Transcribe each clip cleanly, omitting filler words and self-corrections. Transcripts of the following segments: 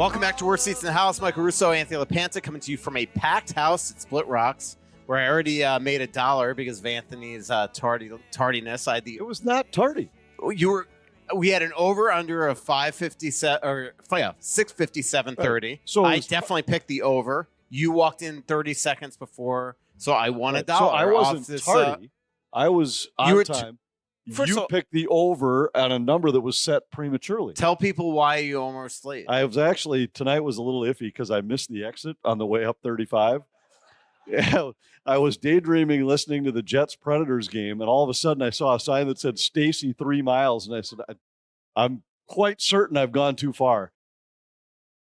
Welcome back to Worst Seats in the House. Michael Russo, Anthony LaPanta coming to you from a packed house at Split Rocks, where I already made $1 because of Anthony's tardiness. It was not tardy. We had an over-under of 6:57:30. Right. So I definitely picked the over. You walked in 30 seconds before, so I won $1. So I wasn't tardy. I was on time. You picked the over on a number that was set prematurely. Tell people why you almost late. Tonight was a little iffy because I missed the exit on the way up 35. Yeah, I was daydreaming listening to the Jets-Predators game, and all of a sudden I saw a sign that said Stacy 3 miles, and I said, I'm quite certain I've gone too far.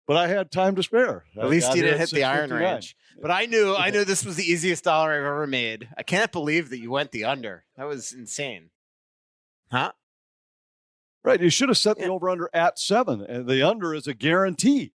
But I had time to spare. At least you didn't hit the iron range. But I knew this was the easiest dollar I've ever made. I can't believe that you went the under. That was insane. Huh? Right. You should have set the over-under at 7, and the under is a guarantee.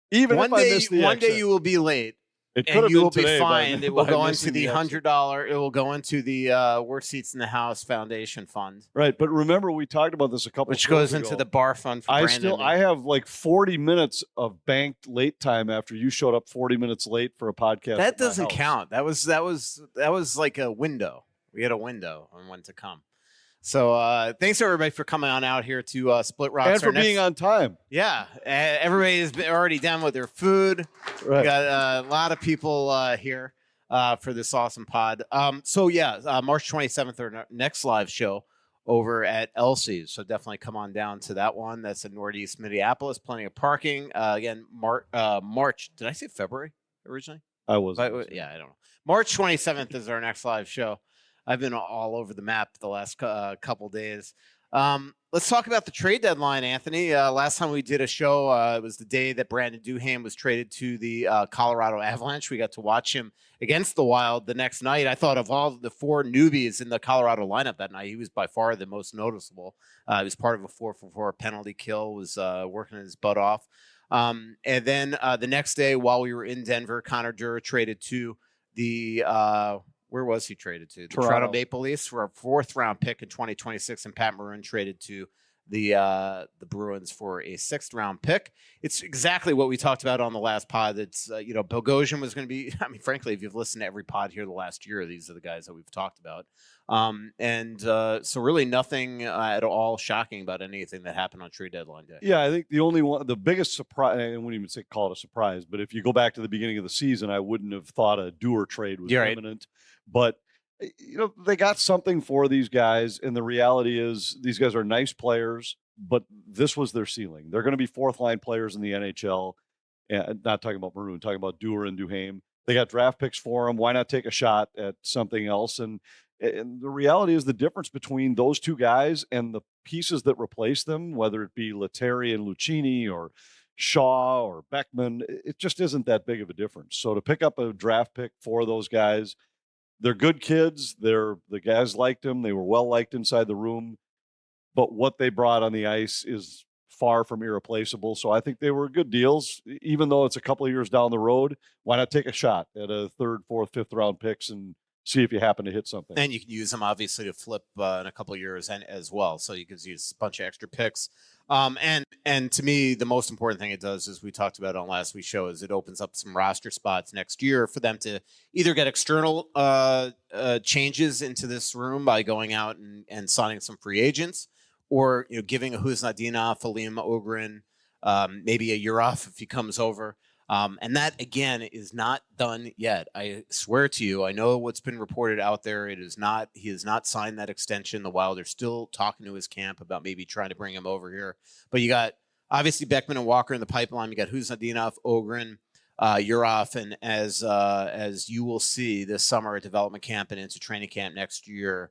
Even if I miss the exit. One day you will be late. It could have you will been today be fined. It will go into the $100. It will go into the Worst Seats in the House Foundation Fund. Right, but remember we talked about this a couple. Which goes into the bar fund. For I have like 40 minutes of banked late time after you showed up 40 minutes late for a podcast. That doesn't count. That was like a window. We had a window on when to come. So thanks everybody for coming on out here to Split Rocks. And for being on time. Yeah. Everybody has been already done with their food. Right. We got a lot of people here for this awesome pod. March 27th, our next live show over at Elsie's. So definitely come on down to that one. That's in Northeast Minneapolis. Plenty of parking. Again, March. Did I say February originally? I was. I don't know. March 27th is our next live show. I've been all over the map the last couple days. Let's talk about the trade deadline, Anthony. Last time we did a show, it was the day that Brandon Duhaime was traded to the Colorado Avalanche. We got to watch him against the Wild the next night. I thought of all the 4 newbies in the Colorado lineup that night, he was by far the most noticeable. He was part of a 4-for-4 penalty kill, was working his butt off. And then the next day, while we were in Denver, Connor Dura traded to the where was he traded to? The Toronto Maple Leafs for a 4th-round pick in 2026, and Pat Maroon traded to the Bruins for a 6th-round pick. It's exactly what we talked about on the last pod. It's Bogosian was going to be. I mean, frankly, if you've listened to every pod here the last year, these are the guys that we've talked about. So really nothing at all shocking about anything that happened on trade deadline day. Yeah, I think the biggest surprise, I wouldn't even call it a surprise, but if you go back to the beginning of the season, I wouldn't have thought a Dewar trade was imminent. But they got something for these guys, and the reality is these guys are nice players, but this was their ceiling. They're going to be 4th-line players in the NHL. And not talking about Maroon, talking about Dewar and Duhaime. They got draft picks for them. Why not take a shot at something else? And the reality is the difference between those two guys and the pieces that replace them, whether it be Lettieri and Lucchini or Shaw or Beckman, it just isn't that big of a difference. So to pick up a draft pick for those guys, they're good kids. The guys liked them. They were well liked inside the room. But what they brought on the ice is far from irreplaceable. So I think they were good deals, even though it's a couple of years down the road. Why not take a shot at a 3rd, 4th, 5th-round picks and see if you happen to hit something? And you can use them, obviously, to flip in a couple of years as well. So you could use a bunch of extra picks. And to me, the most important thing it does, as we talked about on last week's show, is it opens up some roster spots next year for them to either get external changes into this room by going out and signing some free agents, or giving a Khusnutdinov, a Liam Ogren, maybe a Urov if he comes over. And that, again, is not done yet. I swear to you, I know what's been reported out there. He has not signed that extension. The Wild are still talking to his camp about maybe trying to bring him over here. But you got, obviously, Beckman and Walker in the pipeline. You got Khusnutdinov, Ogren, Urov, and as you will see this summer at development camp and into training camp next year,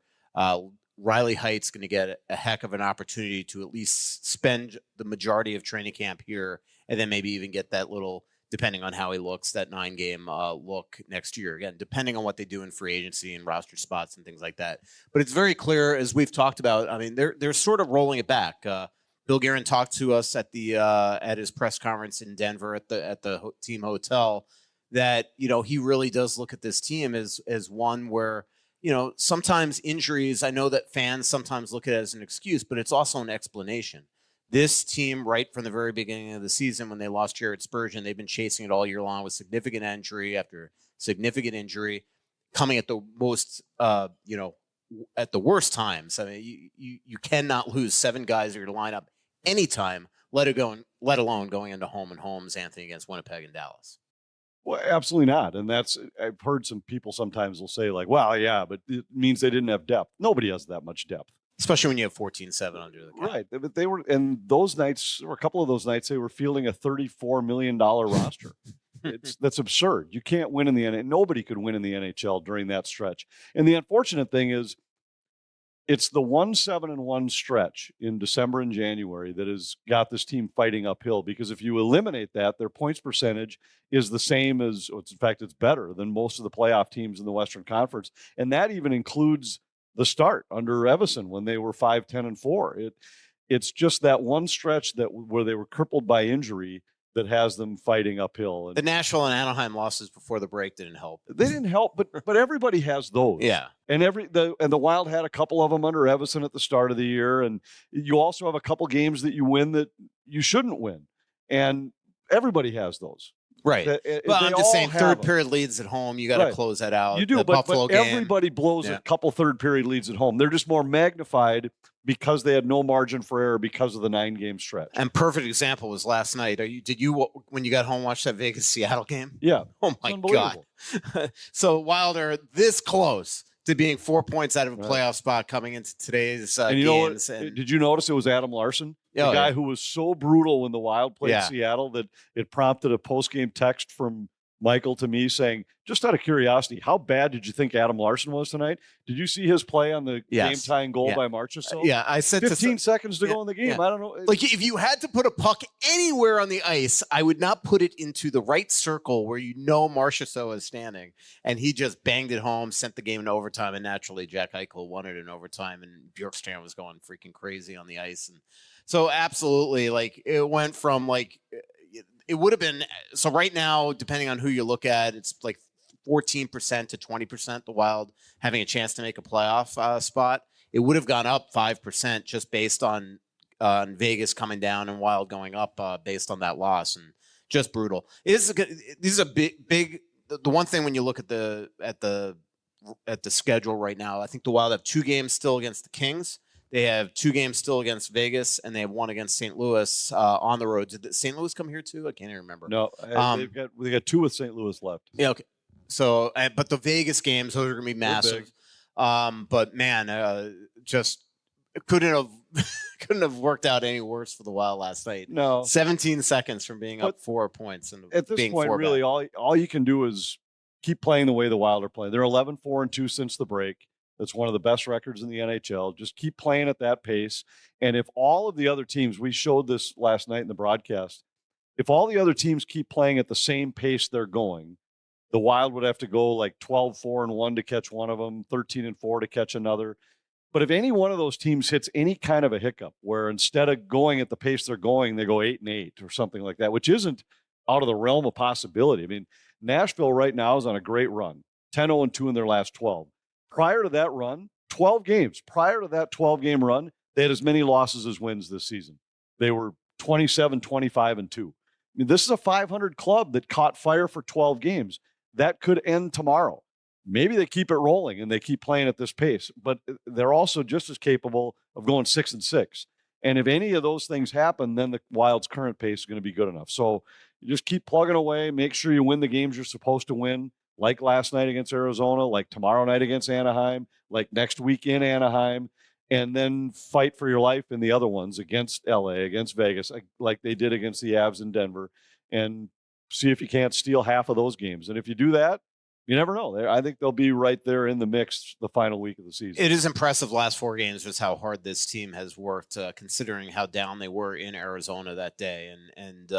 Riley Height's going to get a heck of an opportunity to at least spend the majority of training camp here, and then maybe even get that little, depending on how he looks, that 9-game look next year. Again, depending on what they do in free agency and roster spots and things like that. But it's very clear, as we've talked about, I mean, they're sort of rolling it back. Bill Guerin talked to us at his press conference in Denver at the team hotel that, he really does look at this team as one where, sometimes injuries, I know that fans sometimes look at it as an excuse, but it's also an explanation This team, right from the very beginning of the season, when they lost Jared Spurgeon, they've been chasing it all year long with significant injury after significant injury, coming at the most, at the worst times. I mean, you cannot lose 7 guys in your lineup anytime, let alone going into home and homes, Anthony, against Winnipeg and Dallas. Well, absolutely not. And I've heard some people sometimes will say like, well, yeah, but it means they didn't have depth. Nobody has that much depth. Especially when you have 14-7 under the cap. Right. But they were, and those nights, or a couple of those nights, they were fielding a $34 million roster. That's absurd. You can't win in the NHL. Nobody could win in the NHL during that stretch. And the unfortunate thing is, it's the 1-7-1 stretch in December and January that has got this team fighting uphill, because if you eliminate that, their points percentage is the same as, in fact, it's better than most of the playoff teams in the Western Conference. And that even includes the start under Evason when they were 5-10-4. It's just that one stretch where they were crippled by injury that has them fighting uphill. And the Nashville and Anaheim losses before the break didn't help. They didn't help, but everybody has those. Yeah. And the Wild had a couple of them under Evason at the start of the year, and you also have a couple games that you win that you shouldn't win, and everybody has those. Right. Well, I'm just saying, third period leads at home, you got to close that out. You do, but everybody blows a couple third period leads at home. They're just more magnified because they had no margin for error because of the 9-game stretch. And perfect example was last night. Did you, when you got home, watch that Vegas-Seattle game? Yeah. Oh, my God. So Wild are this close to being 4 points out of a playoff spot coming into today's and you games. Know what? Did you notice it was Adam Larson? The guy who was so brutal when the Wild played Seattle that it prompted a post-game text from Michael to me saying, just out of curiosity, how bad did you think Adam Larson was tonight? Did you see his play on the game-tying goal by Marchessault? I said 15 seconds to go in the game. I don't know. Like, if you had to put a puck anywhere on the ice, I would not put it into the right circle where Marchessault is standing. And he just banged it home, sent the game into overtime, and naturally Jack Eichel won it in overtime, and Bjorkstrand was going freaking crazy on the ice. And so absolutely, like, it went from like – it would have been, so right now, depending on who you look at, it's like 14% to 20% the Wild having a chance to make a playoff spot. It would have gone up 5% just based on Vegas coming down and Wild going up based on that loss, and just brutal. This is a big. The one thing when you look at the schedule right now, I think the Wild have 2 games still against the Kings. They have 2 games still against Vegas, and they have 1 against St. Louis on the road. Did St. Louis come here too? I can't even remember. No, they got 2 with St. Louis left. Yeah, okay. So, but the Vegas games, those are going to be massive. But man, just couldn't have worked out any worse for the Wild last night. No, 17 seconds from being up 4 points, and at this being point, really, all you can do is keep playing the way the Wild are playing. They're 11-4-2 since the break. That's one of the best records in the NHL. Just keep playing at that pace. And if all of the other teams, we showed this last night in the broadcast, if all the other teams keep playing at the same pace they're going, the Wild would have to go like 12-4-1 to catch one of them, 13-4 to catch another. But if any one of those teams hits any kind of a hiccup where instead of going at the pace they're going, they go 8-8 or something like that, which isn't out of the realm of possibility. I mean, Nashville right now is on a great run, 10-0-2 in their last 12. Prior to that run, 12 games. Prior to that 12-game run, they had as many losses as wins this season. They were 27-25-2. I mean, this is a 500 club that caught fire for 12 games. That could end tomorrow. Maybe they keep it rolling and they keep playing at this pace, but they're also just as capable of going 6-6. And if any of those things happen, then the Wild's current pace is going to be good enough. So you just keep plugging away, make sure you win the games you're supposed to win. Like last night against Arizona, like tomorrow night against Anaheim, like next week in Anaheim, and then fight for your life in the other ones against LA, against Vegas, like they did against the Avs in Denver, and see if you can't steal half of those games. And if you do that, you never know. I think they'll be right there in the mix the final week of the season. It is impressive last 4 games just how hard this team has worked, considering how down they were in Arizona that day. And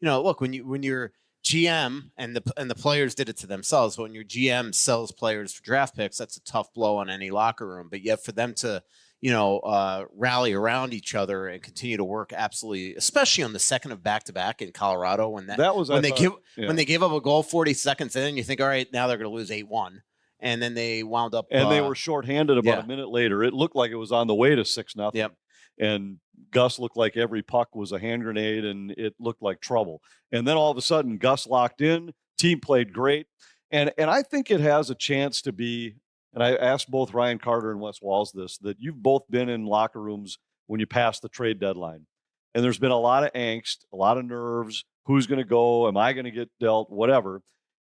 look, when you're GM and the players did it to themselves. But when your GM sells players for draft picks, that's a tough blow on any locker room. But yet for them to, rally around each other and continue to work absolutely, especially on the second of back-to-back in Colorado when they gave up a goal 40 seconds in, you think, all right, now they're going to lose 8-1. And then they wound up. And they were shorthanded about a minute later. It looked like it was on the way to 6-0. Yep. and Gus looked like every puck was a hand grenade, and it looked like trouble. And then all of a sudden, Gus locked in. Team played great, and I think it has a chance to be. And I asked both Ryan Carter and Wes Walls this, that you've both been in locker rooms when you pass the trade deadline, and there's been a lot of angst, a lot of nerves. Who's going to go? Am I going to get dealt? Whatever.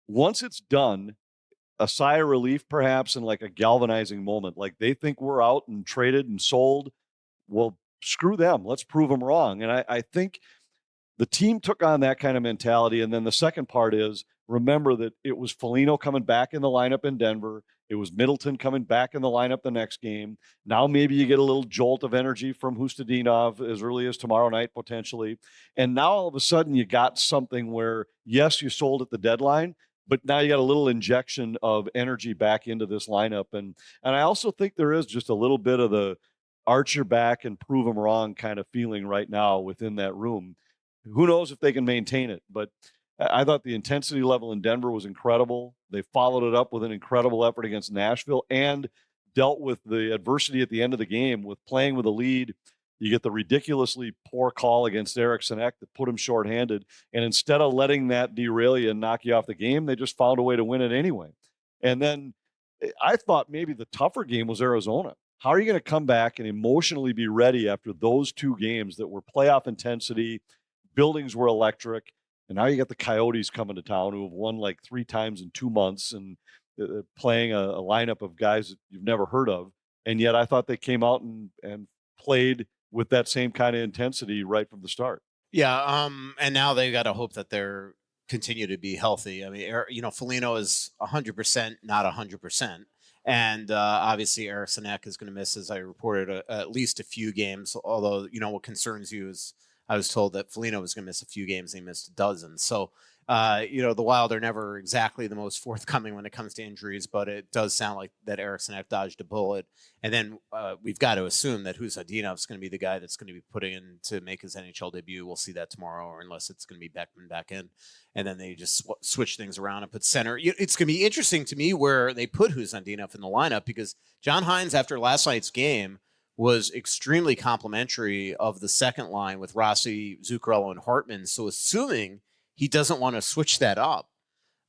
Once it's done, a sigh of relief, perhaps, and like a galvanizing moment. Like they think we're out and traded and sold. Well, screw them. Let's prove them wrong. And I think the team took on that kind of mentality. And then the second part is, remember that it was Foligno coming back in the lineup in Denver. It was Middleton coming back in the lineup the next game. Now maybe you get a little jolt of energy from Khusnutdinov as early as tomorrow night, potentially. And now all of a sudden you got something where, yes, you sold at the deadline, but now you got a little injection of energy back into this lineup. And I also think there is just a little bit of the arch your back and prove them wrong kind of feeling right now within that room. Who knows if they can maintain it, but I thought the intensity level in Denver was incredible. They followed it up with an incredible effort against Nashville and dealt with the adversity at the end of the game with playing with a lead. You get the ridiculously poor call against Eriksson Ek that put him shorthanded. And instead of letting that derail you and knock you off the game, they just found a way to win it anyway. And then I thought maybe the tougher game was Arizona. How are you going to come back and emotionally be ready after those two games that were playoff intensity, buildings were electric, and now you got the Coyotes coming to town who have won like 3 times in 2 months and playing a lineup of guys that you've never heard of. And yet I thought they came out and played with that same kind of intensity right from the start. Yeah. And now they got to hope that they're continue to be healthy. I mean, Foligno is 100%, not 100%. And obviously Eriksson Ek is going to miss, as I reported, at least a few games. Although, what concerns you is I was told that Foligno was going to miss a few games. He missed a dozen. So, the Wild are never exactly the most forthcoming when it comes to injuries, but it does sound like that Eriksson Ek dodged a bullet. And then we've got to assume that Khusnutdinov is going to be the guy that's going to be putting in to make his NHL debut. We'll see that tomorrow, or unless it's going to be Beckman back in. And then they just switch things around and put center. It's going to be interesting to me where they put Khusnutdinov in the lineup, because John Hynes, after last night's game, was extremely complimentary of the second line with Rossi, Zuccarello, and Hartman. So assuming he doesn't want to switch that up,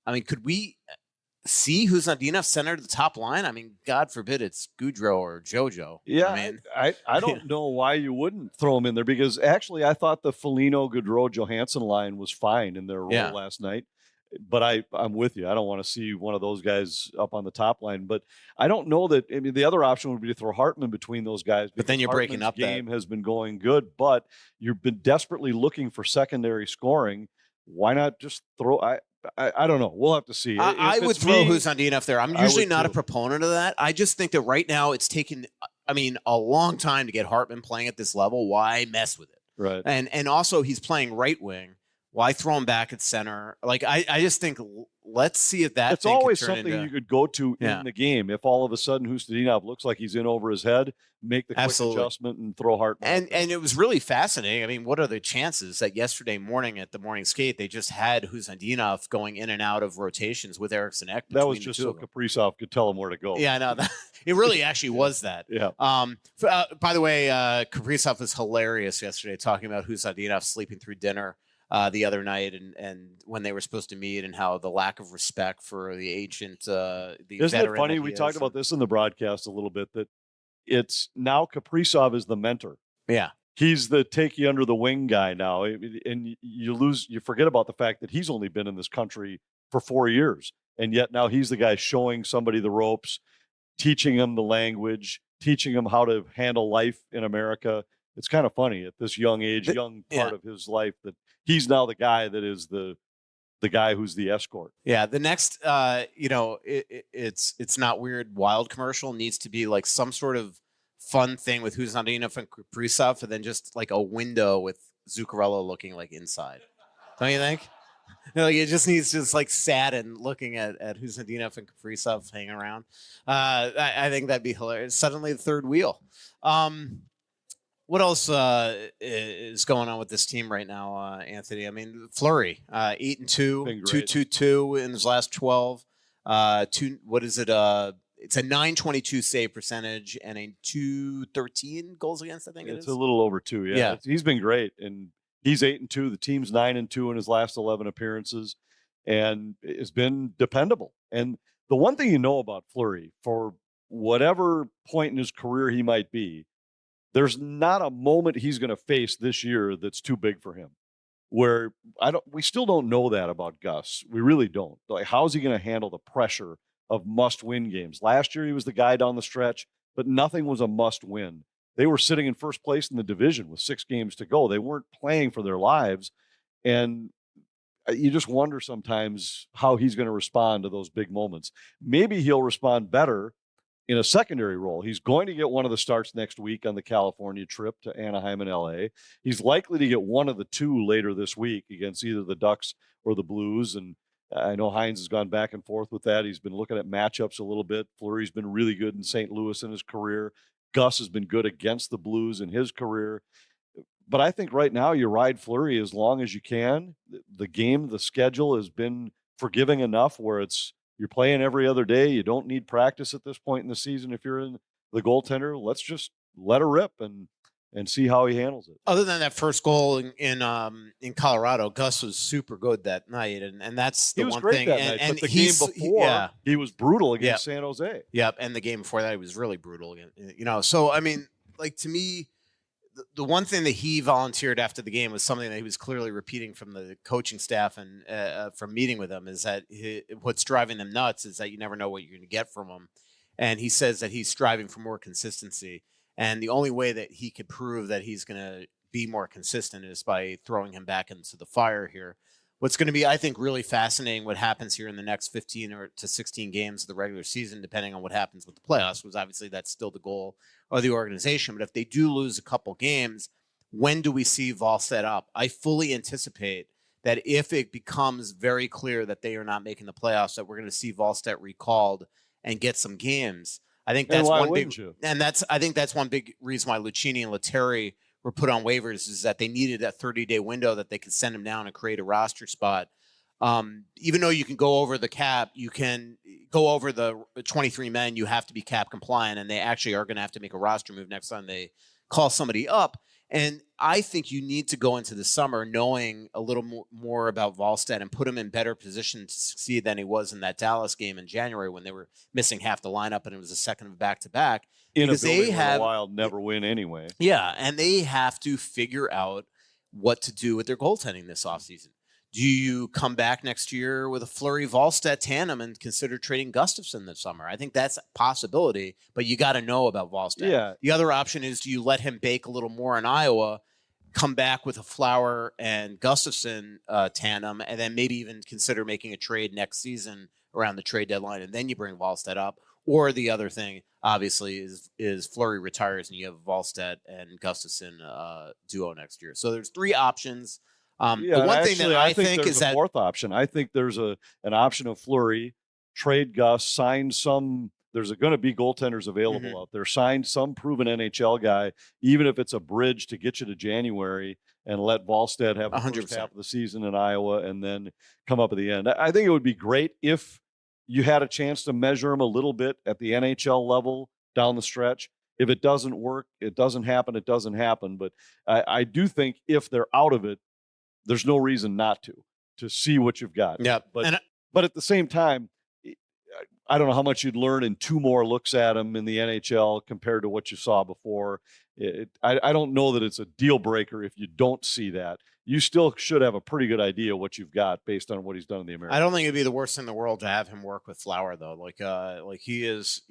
I mean, could we see Khusnutdinov center to the top line? I mean, God forbid it's Goudreau or JoJo. Yeah, I don't know why you wouldn't throw him in there, because actually I thought the Foligno, Goudreau, Johansson line was fine in their role last night. But I'm with you. I don't want to see one of those guys up on the top line. But I don't know that. I mean, the other option would be to throw Hartman between those guys. But then you're breaking up. Game has been going good, but you've been desperately looking for secondary scoring. Why not just throw? I don't know. We'll have to see. I would throw Khusnutdinov there. I'm usually not a proponent of that. I just think that right now it's taken, a long time to get Hartman playing at this level. Why mess with it? Right. And also he's playing right wing. Why throw him back at center? Like, I just think, let's see if that. It's always something you could go to in the game. If all of a sudden Khusnutdinov looks like he's in over his head, make the quick adjustment and throw Hartman. And it was really fascinating. I mean, what are the chances that yesterday morning at the morning skate they just had Khusnutdinov going in and out of rotations with Eriksson Ek? That was just so Kaprizov could tell him where to go. Yeah, I know. It really actually was that. Yeah. By the way, Kaprizov was hilarious yesterday talking about Khusnutdinov sleeping through dinner the other night, and when they were supposed to meet, and how the lack of respect for the ancient, the Isn't it funny? We talked about this in the broadcast a little bit, that it's now Kaprizov is the mentor. Yeah. He's the take you under the wing guy now. And you forget about the fact that he's only been in this country for 4 years. And yet now he's the guy showing somebody the ropes, teaching them the language, teaching them how to handle life in America. It's kind of funny at this young age, young part of his life, that he's now the guy that is the guy who's the escort. Yeah. The next, it's not weird. Wild commercial needs to be like some sort of fun thing with Khusnutdinov and Kaprizov, and then just like a window with Zuccarello looking like inside. Don't you think? Like it just needs just like sad and looking at Khusnutdinov and Kaprizov hanging around. I think that'd be hilarious. Suddenly the third wheel. What else is going on with this team right now, Anthony? I mean, Fleury, 8-2, 2-2-2 in his last 12. What is it? it's a 922 save percentage and a 213 goals against. I think it's a little over 2. Yeah. He's been great, and he's 8-2. The team's 9-2 in his last 11 appearances, and it's been dependable. And the one thing you know about Fleury, for whatever point in his career he might be, there's not a moment he's going to face this year that's too big for him. Where we still don't know that about Gus. We really don't. Like, how's he going to handle the pressure of must-win games? Last year, he was the guy down the stretch, but nothing was a must-win. They were sitting in first place in the division with 6 games to go. They weren't playing for their lives, and you just wonder sometimes how he's going to respond to those big moments. Maybe he'll respond better in a secondary role. He's going to get one of the starts next week on the California trip to Anaheim and LA. He's likely to get one of the 2 later this week against either the Ducks or the Blues. And I know Hynes has gone back and forth with that. He's been looking at matchups a little bit. Fleury's been really good in St. Louis in his career. Gus has been good against the Blues in his career. But I think right now you ride Fleury as long as you can. The schedule has been forgiving enough where you're playing every other day. You don't need practice at this point in the season. If you're in the goaltender, let's just let her rip and see how he handles it. Other than that first goal in Colorado, Gus was super good that night, and that's the one thing. And the game before, he was brutal against San Jose. Yep, and the game before that, he was really brutal again. So I mean, like, to me, the one thing that he volunteered after the game was something that he was clearly repeating from the coaching staff and from meeting with them, is that what's driving them nuts is that you never know what you're going to get from him. And he says that he's striving for more consistency. And the only way that he could prove that he's going to be more consistent is by throwing him back into the fire here. What's going to be, I think, really fascinating what happens here in the next 15 or to 16 games of the regular season, depending on what happens with the playoffs, because obviously that's still the goal of the organization. But if they do lose a couple games, when do we see Wallstedt up? I fully anticipate that if it becomes very clear that they are not making the playoffs, that we're going to see Wallstedt recalled and get some games. I think that's one big, and I think that's one big reason why Lucchini and Lettieri were put on waivers, is that they needed that 30-day window that they could send him down and create a roster spot. Even though you can go over the cap, you can go over the 23 men, you have to be cap compliant, and they actually are going to have to make a roster move next time they call somebody up. And I think you need to go into the summer knowing a little more about Wallstedt and put him in better position to succeed than he was in that Dallas game in January when they were missing half the lineup and it was a second of back-to-back. Because they have, Wild never win anyway. Yeah, and they have to figure out what to do with their goaltending this offseason. Do you come back next year with a Fleury-Wallstedt tandem and consider trading Gustafsson this summer? I think that's a possibility, but you got to know about Wallstedt. Yeah. The other option is, do you let him bake a little more in Iowa, come back with a Flower and Gustafsson tandem, and then maybe even consider making a trade next season around the trade deadline, and then you bring Wallstedt up? Or the other thing, obviously, is Fleury retires and you have Wallstedt and Gustafsson duo next year. So there's 3 options. The one thing that I think is that fourth option. I think there's an option of Fleury, trade Gus, sign some. There's going to be goaltenders available out there. Sign some proven NHL guy, even if it's a bridge to get you to January, and let Wallstedt have the 100%. first half of the season in Iowa and then come up at the end. I think it would be great if you had a chance to measure him a little bit at the NHL level down the stretch. If it doesn't work, it doesn't happen. It doesn't happen. But I do think if they're out of it, there's no reason not to see what you've got. Yeah. But at the same time, I don't know how much you'd learn in 2 more looks at him in the NHL compared to what you saw before. I don't know that it's a deal breaker if you don't see that. You still should have a pretty good idea what you've got based on what he's done in the Americas. I don't think it'd be the worst thing in the world to have him work with Flower, though. Like he is,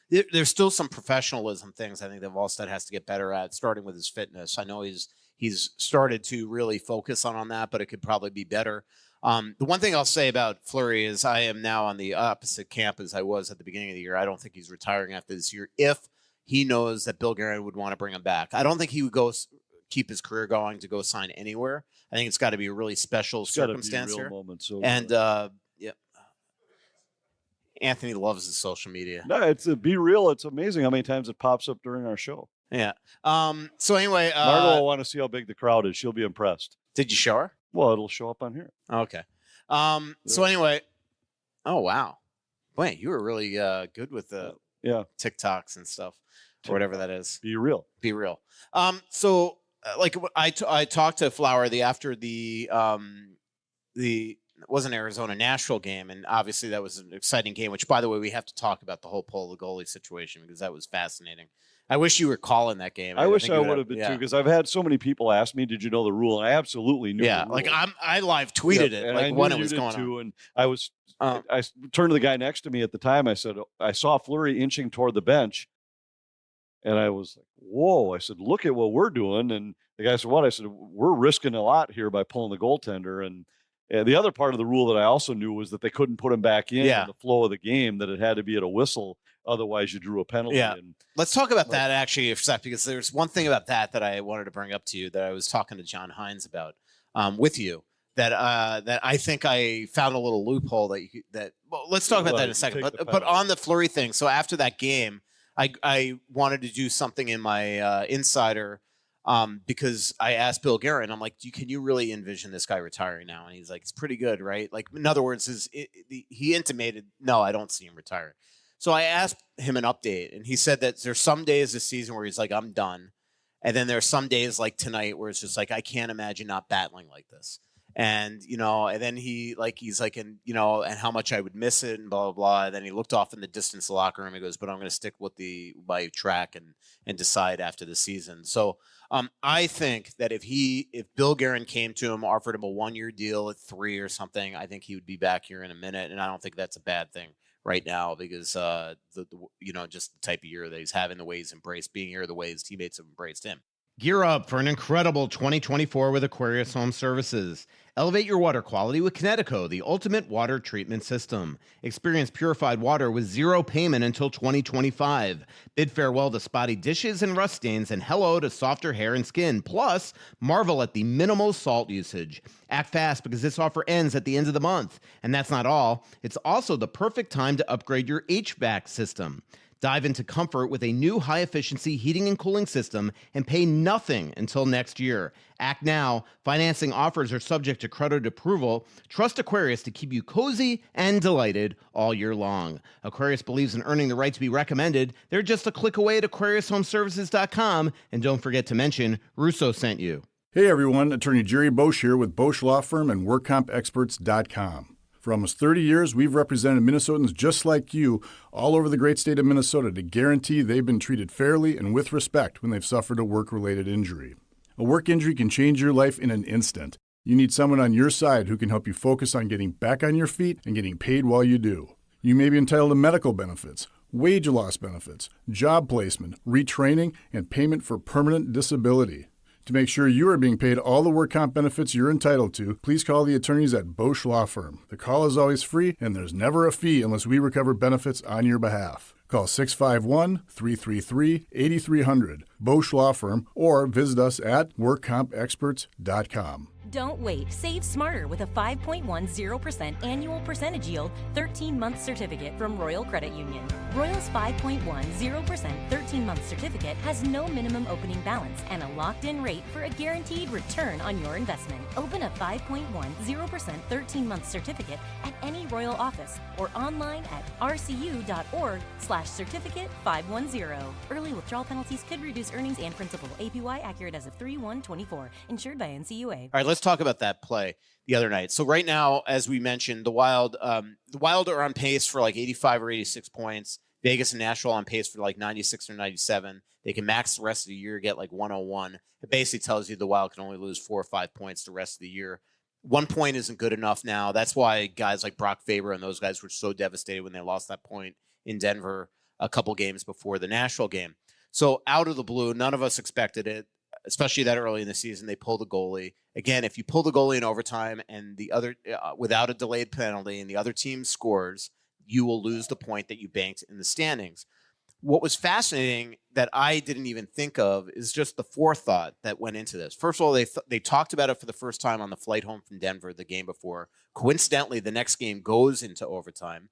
there's still some professionalism things I think that Wallstedt has to get better at, starting with his fitness. I know he's started to really focus on that, but it could probably be better. The one thing I'll say about Fleury is I am now on the opposite camp as I was at the beginning of the year. I don't think he's retiring after this year if he knows that Bill Guerin would want to bring him back. I don't think he would go keep his career going to go sign anywhere. I think it's got to be a really special circumstance here. Anthony loves his social media. No, it's Be Real. It's amazing how many times it pops up during our show. Yeah. So anyway, Margo will want to see how big the crowd is. She'll be impressed. Did you show her? Well, it'll show up on here. Okay. So anyway, oh wow, Boy, you were really good with the TikToks and stuff, or whatever that is. Be real. Be real. So like I talked to Flower after the it wasn't Arizona Nashville game, and obviously that was an exciting game. Which, by the way, we have to talk about the whole Pole goalie situation because that was fascinating. I wish you were calling that game. I wish I would have been too, because I've had so many people ask me, "Did you know the rule?" And I absolutely knew. Yeah, the rule. like I live tweeted it, like when it was going on. And I turned to the guy next to me at the time. I said, "I saw Fleury inching toward the bench." And I was like, whoa. I said, look at what we're doing. And the guy said, what? I said, we're risking a lot here by pulling the goaltender. And the other part of the rule that I also knew was that they couldn't put him back in the flow of the game, that it had to be at a whistle. Otherwise, you drew a penalty. Yeah. And let's talk about that actually for a sec, because there's one thing about that I wanted to bring up to you that I was talking to John Hynes about with you. That I think I found a little loophole well, let's talk about that in a second. But on the Fleury thing, so after that game, I wanted to do something in my insider because I asked Bill Guerin, I'm like, can you really envision this guy retiring now? And he's like, it's pretty good, right? Like, in other words, he intimated, no, I don't see him retiring. So I asked him an update, and he said that there's some days this season where he's like, I'm done. And then there's some days like tonight where it's just like, I can't imagine not battling like this. And, and then he's like, and how much I would miss it and blah, blah, blah. And then he looked off in the distance of the locker room. He goes, but I'm going to stick with my track and decide after the season. So I think that if Bill Guerin came to him, offered him a 1-year deal at 3 or something, I think he would be back here in a minute. And I don't think that's a bad thing right now because, just the type of year that he's having, the way he's embraced being here, the way his teammates have embraced him. Gear up for an incredible 2024 with Aquarius Home Services. Elevate your water quality with Connecticut, the ultimate water treatment system. Experience purified water with zero payment until 2025. Bid farewell to spotty dishes and rust stains and hello to softer hair and skin. Plus, marvel at the minimal salt usage. Act fast because this offer ends at the end of the month. And that's not all. It's also the perfect time to upgrade your HVAC system. Dive into comfort with a new high-efficiency heating and cooling system and pay nothing until next year. Act now. Financing offers are subject to credit approval. Trust Aquarius to keep you cozy and delighted all year long. Aquarius believes in earning the right to be recommended. They're just a click away at AquariusHomeservices.com. And don't forget to mention Russo sent you. Hey everyone, Attorney Jerry Bosch here with Bosch Law Firm and WorkCompExperts.com. For almost 30 years, we've represented Minnesotans just like you all over the great state of Minnesota to guarantee they've been treated fairly and with respect when they've suffered a work-related injury. A work injury can change your life in an instant. You need someone on your side who can help you focus on getting back on your feet and getting paid while you do. You may be entitled to medical benefits, wage loss benefits, job placement, retraining, and payment for permanent disability. To make sure you are being paid all the work comp benefits you're entitled to, please call the attorneys at Bosch Law Firm. The call is always free, and there's never a fee unless we recover benefits on your behalf. Call 651-333-8300, Bosch Law Firm, or visit us at WorkCompExperts.com. Don't wait. Save smarter with a 5.10% annual percentage yield 13-month certificate from Royal Credit Union. Royal's 5.10% 13-month certificate has no minimum opening balance and a locked-in rate for a guaranteed return on your investment. Open a 5.10% 13-month certificate at any Royal office or online at rcu.org/certificate510. Early withdrawal penalties could reduce earnings and principal. APY accurate as of 3/1/24. Insured by NCUA. All right, let's talk about that play the other night. So right now, as we mentioned, the Wild are on pace for like 85 or 86 points. Vegas and Nashville on pace for like 96 or 97. They can max the rest of the year, get like 101. It basically tells you the Wild can only lose 4 or 5 points the rest of the year. 1 point isn't good enough now. That's why guys like Brock Faber and those guys were so devastated when they lost that point in Denver a couple games before the Nashville game. So out of the blue, none of us expected it, especially that early in the season. They pulled the goalie. Again, if you pull the goalie in overtime and the other without a delayed penalty and the other team scores, you will lose the point that you banked in the standings. What was fascinating that I didn't even think of is just the forethought that went into this. First of all, they talked about it for the first time on the flight home from Denver the game before. Coincidentally, the next game goes into overtime.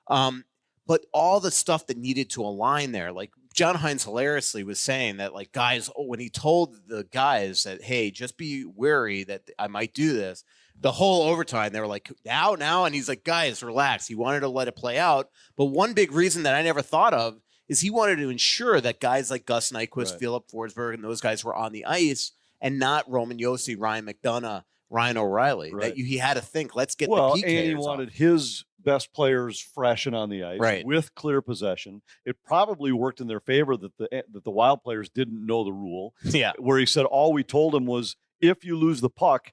But all the stuff that needed to align there, like John Hynes hilariously was saying that, like, guys, when he told the guys that, hey, just be wary that I might do this, the whole overtime, they were like, now, and he's like, guys, relax. He wanted to let it play out. But one big reason that I never thought of is he wanted to ensure that guys like Gus Nyquist, Philip Forsberg, and those guys were on the ice and not Roman Josi, Ryan McDonough, Ryan O'Reilly. That he had to think, let's get the PKs and he wanted his best players fresh and on the ice with clear possession. It probably worked in their favor that the Wild players didn't know the rule. Yeah. Where he said all we told him was, if you lose the puck,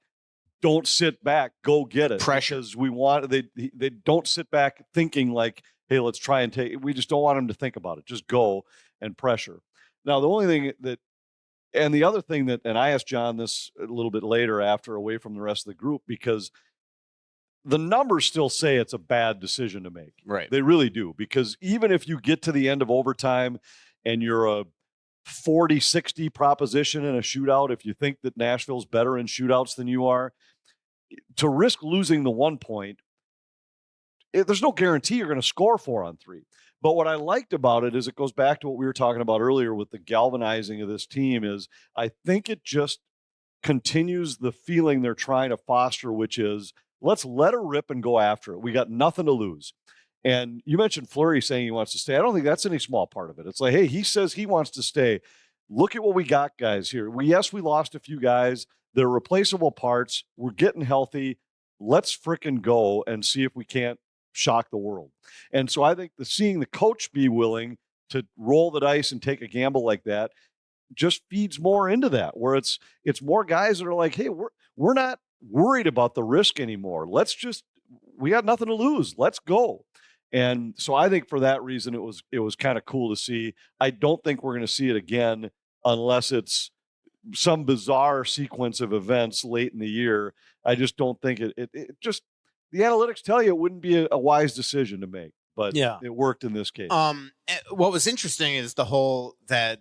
don't sit back, go get it. Pressures. We want they don't sit back thinking like, hey, let's try and take. We just don't want them to think about it. Just go and pressure. Now, the only thing that, and the other thing that, and I asked John this a little bit later after, away from the rest of the group, because the numbers still say it's a bad decision to make. Right. They really do, because even if you get to the end of overtime and you're a 40-60 proposition in a shootout, if you think that Nashville's better in shootouts than you are, to risk losing the 1 point, there's no guarantee you're going to score 4 on 3. But what I liked about it is it goes back to what we were talking about earlier with the galvanizing of this team. Is I think it just continues the feeling they're trying to foster, which is, let's let her rip and go after it. We got nothing to lose. And you mentioned Fleury saying he wants to stay. I don't think that's any small part of it. It's like, hey, he says he wants to stay. Look at what we got, guys, here. We lost a few guys. They're replaceable parts. We're getting healthy. Let's frickin' go and see if we can't shock the world. And so I think seeing the coach be willing to roll the dice and take a gamble like that just feeds more into that, where it's more guys that are like, hey, we're not worried about the risk anymore. We got nothing to lose. Let's go. And so I think for that reason, it was kind of cool to see. I don't think we're going to see it again unless it's some bizarre sequence of events late in the year. I just don't think it just, the analytics tell you it wouldn't be a wise decision to make, but it worked in this case. What was interesting is the whole that,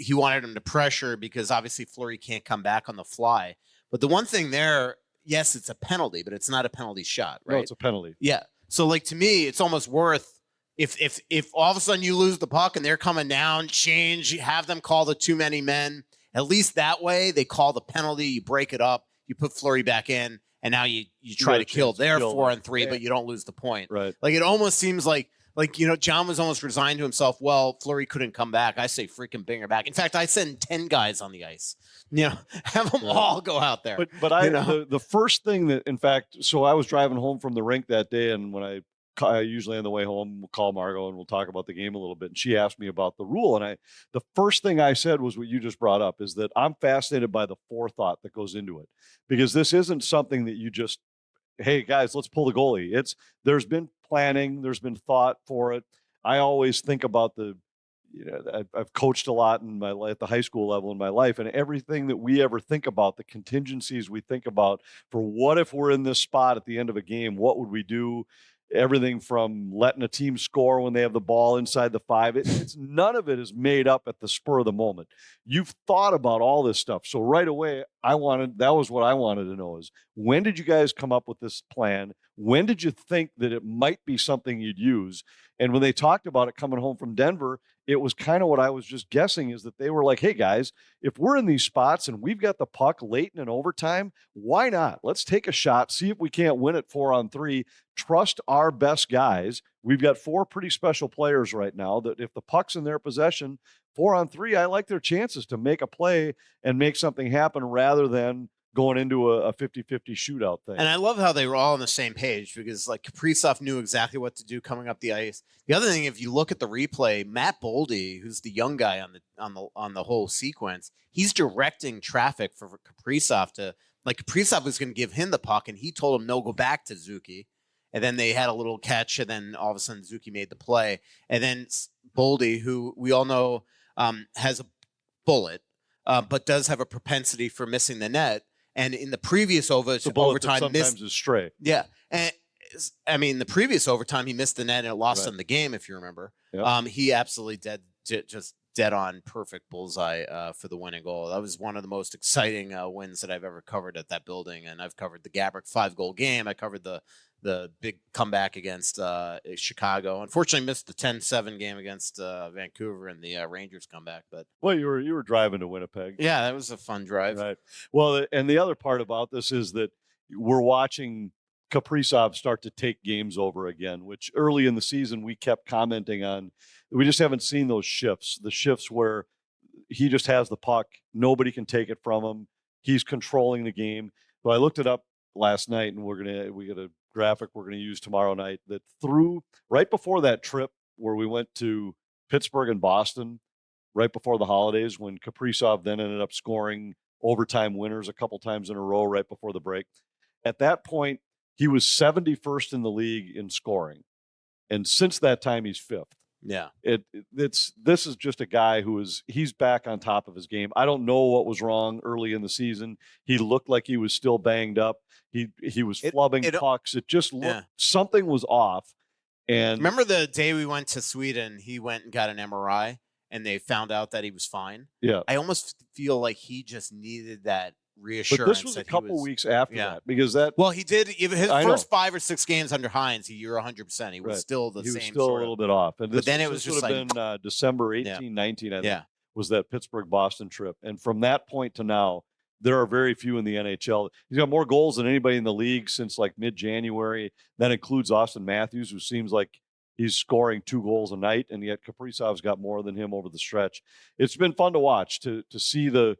he wanted him to pressure because obviously Fleury can't come back on the fly. But the one thing there, yes, it's a penalty, but it's not a penalty shot, right? No, it's a penalty. Yeah. So like, to me, it's almost worth, if all of a sudden you lose the puck and they're coming down, you have them call the too many men. At least that way they call the penalty, you break it up, you put Fleury back in, and now you try to kill their 4 on 3, but you don't lose the point. Right. Like, it almost seems like, John was almost resigned to himself. Well, Fleury couldn't come back. I say freaking bring her back. In fact, I send 10 guys on the ice. Have them all go out there. But the first thing that, in fact, so I was driving home from the rink that day, and when I usually on the way home, we'll call Margot and we'll talk about the game a little bit. And she asked me about the rule. And the first thing I said was what you just brought up, is that I'm fascinated by the forethought that goes into it, because this isn't something that you just, hey guys, let's pull the goalie. There's been planning, there's been thought for it. I always think about I've coached a lot in my life, at the high school level in my life, and everything that we ever think about, the contingencies we think about for what if we're in this spot at the end of a game, what would we do? Everything from letting a team score when they have the ball inside the 5. It's none of it is made up at the spur of the moment. You've thought about all this stuff. So right away, that was what I wanted to know, is when did you guys come up with this plan? When did you think that it might be something you'd use? And when they talked about it coming home from Denver, it was kind of what I was just guessing, is that they were like, hey guys, if we're in these spots and we've got the puck late in an overtime, why not? Let's take a shot, see if we can't win it 4 on 3. Trust our best guys. We've got 4 pretty special players right now that if the puck's in their possession, 4 on 3, I like their chances to make a play and make something happen rather than going into a 50-50 shootout thing. And I love how they were all on the same page, because like Kaprizov knew exactly what to do coming up the ice. The other thing, if you look at the replay, Matt Boldy, who's the young guy on the whole sequence, he's directing traffic for Kaprizov to, like, Kaprizov was going to give him the puck, and he told him, no, go back to Zuki. And then they had a little catch, and then all of a sudden Zuki made the play. And then Boldy, who we all know has a bullet, but does have a propensity for missing the net. And in the previous overtime, sometimes is stray. Yeah, and I mean, the previous overtime, he missed the net and it lost him the game, if you remember. Yep. He absolutely just dead on perfect bullseye for the winning goal. That was one of the most exciting wins that I've ever covered at that building. And I've covered the Gabrick 5-goal game. I covered the big comeback against Chicago. Unfortunately, missed the 10-7 game against Vancouver and the Rangers comeback. But well, you were driving to Winnipeg. Yeah, that was a fun drive. Right. Well, and the other part about this is that we're watching Kaprizov start to take games over again, which early in the season we kept commenting on. We just haven't seen those shifts, the shifts where he just has the puck. Nobody can take it from him. He's controlling the game. So I looked it up last night, and we got a graphic we're going to use tomorrow night that through right before that trip where we went to Pittsburgh and Boston, right before the holidays, when Kaprizov then ended up scoring overtime winners a couple times in a row right before the break. At that point, he was 71st in the league in scoring. And since that time, he's 5th. Yeah. This is just a guy he's back on top of his game. I don't know what was wrong early in the season. He looked like he was still banged up. He was flubbing pucks. It just looked something was off. And remember the day we went to Sweden, he went and got an MRI and they found out that he was fine. Yeah. I almost feel like he just needed that reassurance. But this was a couple weeks after that, because he did his first 5 or 6 games under Hynes. You're 100%. He was still the same. He was still a little bit off, and but then it was just would have been December 18, 19. I think was that Pittsburgh Boston trip, and from that point to now, there are very few in the NHL. He's got more goals than anybody in the league since like mid-January. That includes Austin Matthews, who seems like he's scoring 2 goals a night, and yet Kaprizov's got more than him over the stretch. It's been fun to watch, to see the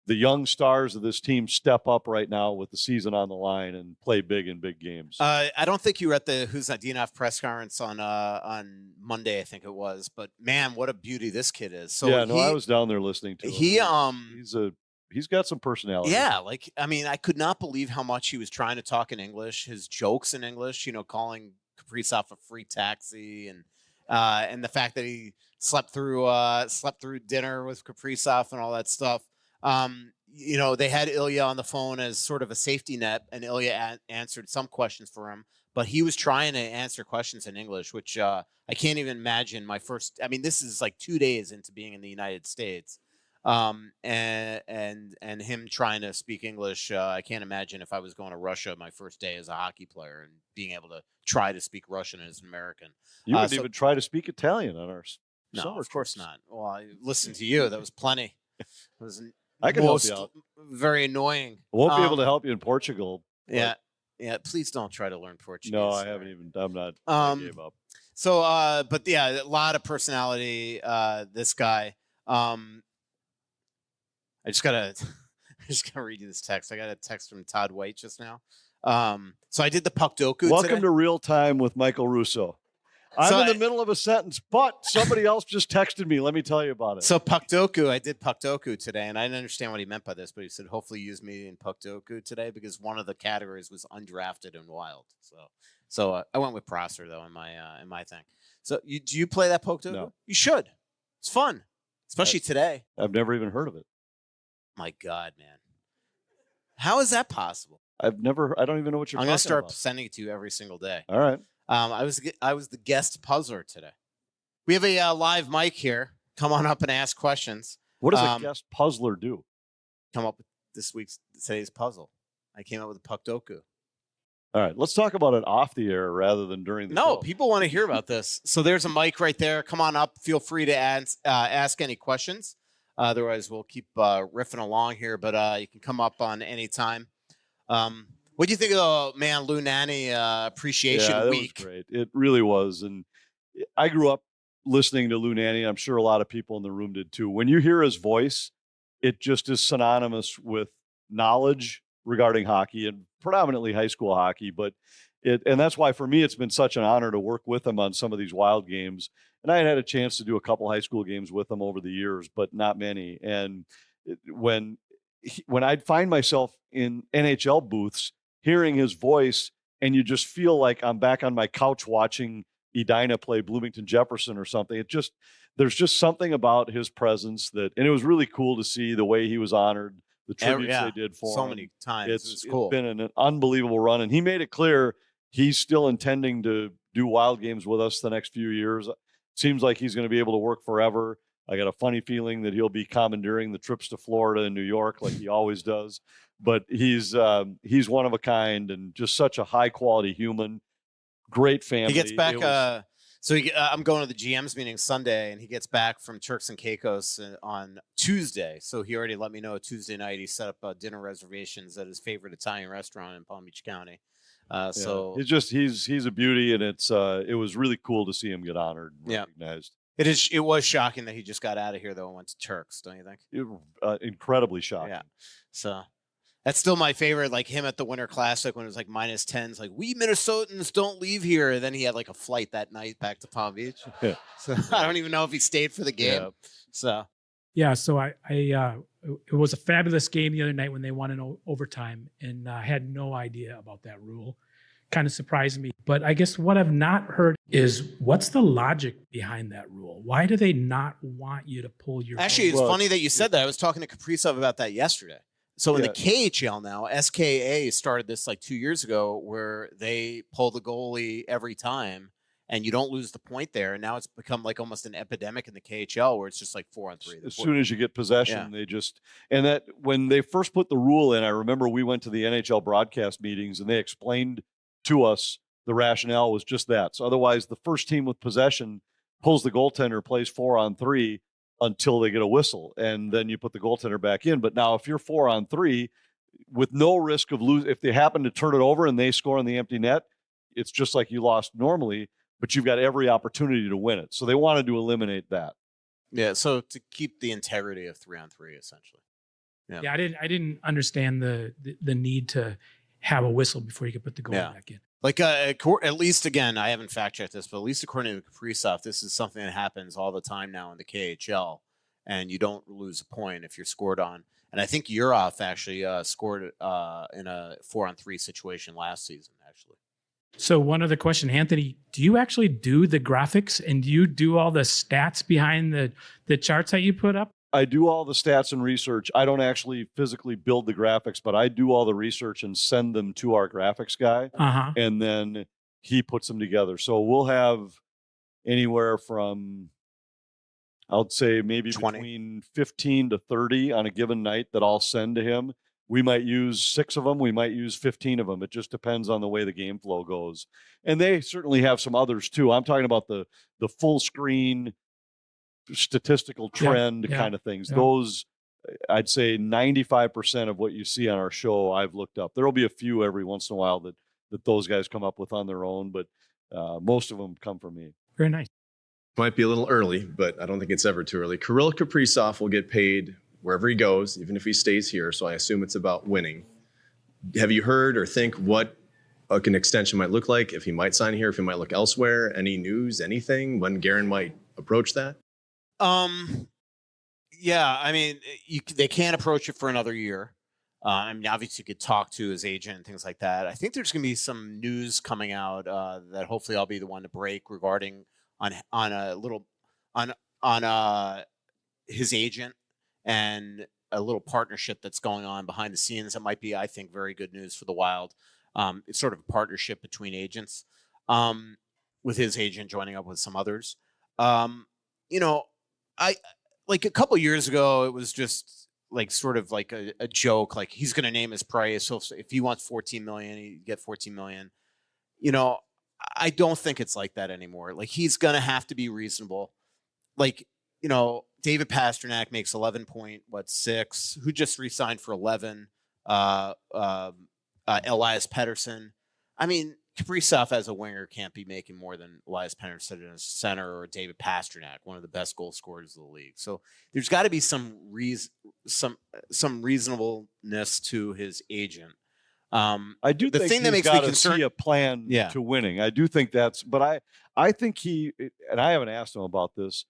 young stars of this team step up right now with the season on the line and play big in big games. I don't think you were at the Khusnutdinov press conference on Monday, I think it was, but man, what a beauty this kid is. So I was down there listening to him. He's got some personality. Yeah, I could not believe how much he was trying to talk in English, his jokes in English, calling Kaprizov a free taxi, and the fact that he slept through dinner with Kaprizov and all that stuff. They had Ilya on the phone as sort of a safety net, and Ilya answered some questions for him, but he was trying to answer questions in English, which I can't even imagine this is like 2 days into being in the United States. And him trying to speak English. I can't imagine if I was going to Russia my first day as a hockey player and being able to try to speak Russian as an American. You would even try to speak Italian on our No, of course not. Well, I listened to you. That was plenty. It was I can help you out. Very annoying. I won't be able to help you in Portugal. Yeah. Please don't try to learn Portuguese. No, I haven't even. I'm not. I gave up. So, but yeah, a lot of personality. This guy. I just gotta read you this text. I got a text from Todd White just now. So I did the puck doku. Welcome today. to Real Time with Michael Russo. I'm in the middle of a sentence, but somebody else just texted me. Let me tell you about it. So puck doku, I did puck doku today, and I didn't understand what he meant by this, but he said, hopefully use me in puck doku today, because one of the categories was undrafted and wild. So I went with Prosser, though, in my thing. So do you play that puck doku? No. You should. It's fun, especially today. I've never even heard of it. My God, man. How is that possible? I don't even know what you're talking about. I'm going to start sending it to you every single day. All right. I was the guest puzzler today. We have a live mic here. Come on up and ask questions. What does a guest puzzler do? Come up with today's puzzle. I came up with a puck doku. All right, let's talk about it off the air rather than during the show. No, people want to hear about this. So there's a mic right there. Come on up. Feel free to ask any questions. Otherwise, we'll keep riffing along here. But you can come up on any time. What do you think of the Lou Nanne Appreciation Week? Was great. It really was. And I grew up listening to Lou Nanne. I'm sure a lot of people in the room did too. When you hear his voice, it just is synonymous with knowledge regarding hockey, and predominantly high school hockey. And that's why for me, it's been such an honor to work with him on some of these wild games. And I had a chance to do a couple high school games with him over the years, but not many. And when I'd find myself in NHL booths, hearing his voice, and you just feel like I'm back on my couch watching Edina play Bloomington Jefferson or something. There's just something about his presence and it was really cool to see the way he was honored, the tributes they did for him. So many times. It's cool. It's been an unbelievable run, and he made it clear he's still intending to do wild games with us the next few years. Seems like he's going to be able to work forever. I got a funny feeling that he'll be commandeering the trips to Florida and New York like he always does. But he's one of a kind and just such a high quality human. Great family. He gets back So I'm going to the GM's meeting Sunday, and he gets back from Turks and Caicos on Tuesday. So he already let me know Tuesday night he set up dinner reservations at his favorite Italian restaurant in Palm Beach County. So he's a beauty, and it was really cool to see him get honored, recognized. It was shocking that he just got out of here though and went to Turks, don't you think? Incredibly shocking. Yeah. So that's still my favorite, like him at the Winter Classic when it was like -10s, like, we Minnesotans don't leave here. And then he had like a flight that night back to Palm Beach. So I don't even know if he stayed for the game. Yeah. So it was a fabulous game the other night when they won in overtime, and I had no idea about that rule. Kind of surprised me. But I guess what I've not heard is, what's the logic behind that rule? Why do they not want you to pull your... Actually, it's funny that you said that. I was talking to Kaprizov about that yesterday. So in the KHL now, SKA started this like 2 years ago, where they pull the goalie every time and you don't lose the point there. And now it's become like almost an epidemic in the KHL, where it's just like 4-on-3. As soon as you get possession, and that when they first put the rule in, I remember we went to the NHL broadcast meetings and they explained to us the rationale was just that. So otherwise, the first team with possession pulls the goaltender, plays 4-on-3 until they get a whistle, and then you put the goaltender back in. But now if you're 4-on-3 with no risk of losing, if they happen to turn it over and they score on the empty net, it's just like you lost normally, but you've got every opportunity to win it. So they wanted to eliminate that. Yeah. So to keep the integrity of 3-on-3, essentially. Yeah. I didn't understand the need to have a whistle before you could put the goal back in. Like, at least, again, I haven't fact-checked this, but at least according to Kaprizov, this is something that happens all the time now in the KHL, and you don't lose a point if you're scored on. And I think Urov actually scored in a 4-on-3 situation last season, actually. So one other question, Anthony, do you actually do the graphics, and do you do all the stats behind the charts that you put up? I do all the stats and research. I don't actually physically build the graphics, but I do all the research and send them to our graphics guy, and then he puts them together. So we'll have anywhere from, I would say, maybe 20. Between 15 to 30 on a given night that I'll send to him. We might use 6 of them. We might use 15 of them. It just depends on the way the game flow goes. And they certainly have some others too. I'm talking about the full screen statistical trend kind of things. Those, I'd say 95% of what you see on our show I've looked up. There'll be a few every once in a while that those guys come up with on their own, but most of them come from me. Very nice. Might be a little early, but I don't think it's ever too early. Kirill Kaprizov will get paid wherever he goes, even if he stays here, so I assume it's about winning. Have you heard or think what an extension might look like, if he might sign here, if he might look elsewhere? Any news, anything, when Guerin might approach that? Yeah, I mean, they can't approach it for another year. I mean, obviously, you could talk to his agent and things like that. I think there's going to be some news coming out that hopefully I'll be the one to break regarding on his agent and a little partnership that's going on behind the scenes. That might be, I think, very good news for the Wild. It's sort of a partnership between agents, with his agent joining up with some others. I like a couple years ago, it was just like sort of like a joke, like he's going to name his price. So if he wants $14 million, he get $14 million. I don't think it's like that anymore. Like, he's going to have to be reasonable. Like, David Pastrnak makes 11.6, who just re-signed for 11. Elias Pettersson. I mean, Kaprizov as a winger can't be making more than Elias Pettersson as a center, or David Pastrnak, one of the best goal scorers of the league. So there's got to be some reasonableness to his agent. I do think that makes me concerned. See a plan to winning. I do think that's, but I think and I haven't asked him about this.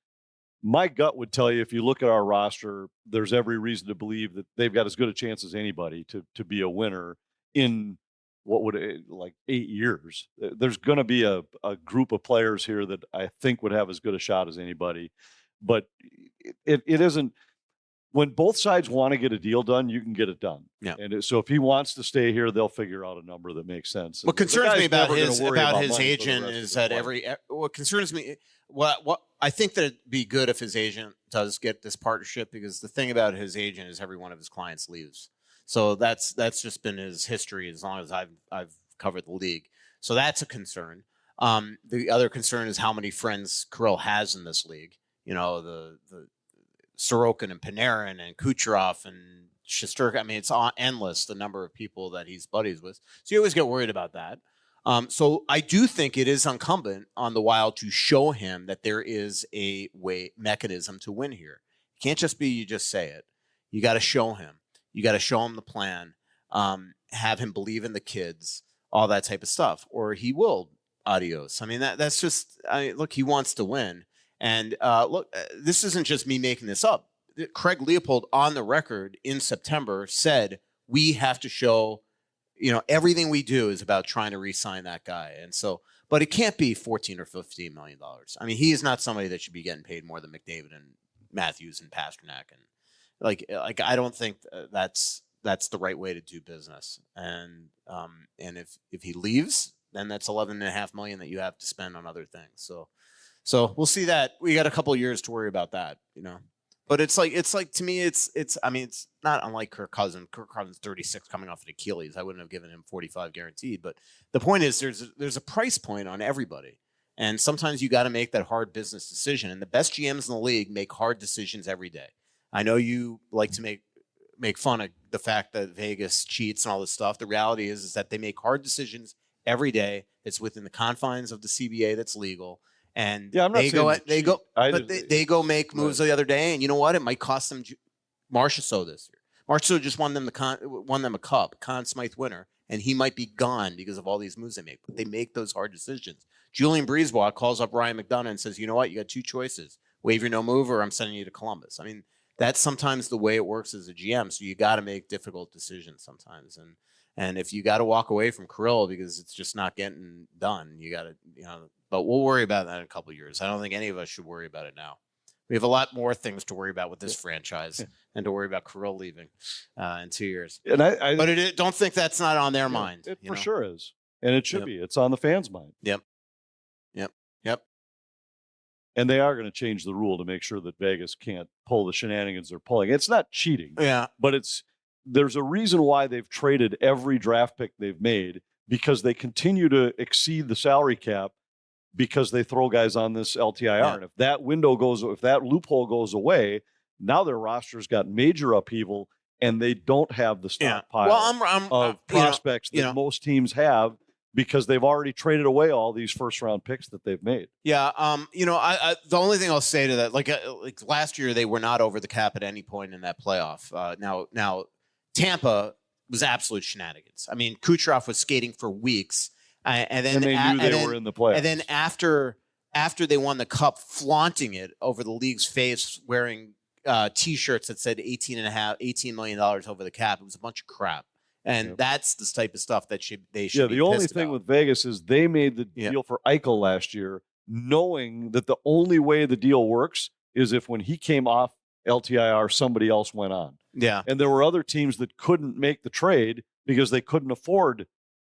My gut would tell you, if you look at our roster, there's every reason to believe that they've got as good a chance as anybody to be a winner in what would, like, 8 years. There's going to be a group of players here that I think would have as good a shot as anybody, but it isn't. When both sides want to get a deal done, you can get it done. Yeah. And so if he wants to stay here, they'll figure out a number that makes sense. What concerns me about his agent is that what concerns me, what I think that it'd be good if his agent does get this partnership, because the thing about his agent is every one of his clients leaves. So that's just been his history as long as I've covered the league. So that's a concern. The other concern is how many friends Kirill has in this league. You know, the Sorokin and Panarin and Kucherov and Shesterkin. I mean, it's endless, the number of people that he's buddies with. So you always get worried about that. So I do think it is incumbent on the Wild to show him that there is a mechanism to win here. It can't just be you just say it. You got to show him. You got to show him the plan. Have him believe in the kids, all that type of stuff, or he will adios. I mean, that's just, look, he wants to win. And look, this isn't just me making this up. Craig Leopold on the record in September said, we have to show, everything we do is about trying to re-sign that guy. And so, but it can't be $14 or $15 million. I mean, he is not somebody that should be getting paid more than McDavid and Matthews and Pasternak. And like I don't think that's the right way to do business. And if he leaves, then that's $11.5 million that you have to spend on other things. So we'll see that. We got a couple of years to worry about that, But it's like to me, it's not unlike Kirk Cousins. Kirk Cousins 36 coming off an Achilles. I wouldn't have given him 45 guaranteed. But the point is, there's a price point on everybody, and sometimes you got to make that hard business decision. And the best GMs in the league make hard decisions every day. I know you like to make fun of the fact that Vegas cheats and all this stuff. The reality is that they make hard decisions every day. It's within the confines of the CBA that's legal. And they go make moves the other day, and you know what? It might cost them Marchessault this year. Marchessault just won them a cup, Conn Smythe winner, and he might be gone because of all these moves they make. But they make those hard decisions. Julian Breezewald calls up Ryan McDonough and says, "You know what? You got two choices: waive your no move, or I'm sending you to Columbus." I mean, that's sometimes the way it works as a GM. So you got to make difficult decisions sometimes, and if you got to walk away from Kirill because it's just not getting done, you got to But we'll worry about that in a couple of years. I don't think any of us should worry about it now. We have a lot more things to worry about with this franchise than to worry about Kirill leaving in 2 years. And but don't think that's not on their mind. It for sure is. And it should be. It's on the fans' mind. Yep. And they are going to change the rule to make sure that Vegas can't pull the shenanigans they're pulling. It's not cheating. Yeah. But there's a reason why they've traded every draft pick they've made, because they continue to exceed the salary cap because they throw guys on this LTIR. Yeah. And if that loophole goes away, now their roster's got major upheaval, and they don't have the stockpile of prospects that most teams have, because they've already traded away all these first-round picks that they've made. Yeah, I the only thing I'll say to that, like last year, they were not over the cap at any point in that playoff. Now Tampa was absolute shenanigans. I mean, Kucherov was skating for weeks, and then they knew they were in the playoffs. And then after they won the cup, flaunting it over the league's face, wearing T-shirts that said $18 million over the cap. It was a bunch of crap. And that's the type of stuff that they should. Yeah, be the only pissed thing about. with Vegas is they made the deal for Eichel last year, knowing that the only way the deal works is if when he came off LTIR, somebody else went on. Yeah. And there were other teams that couldn't make the trade because they couldn't afford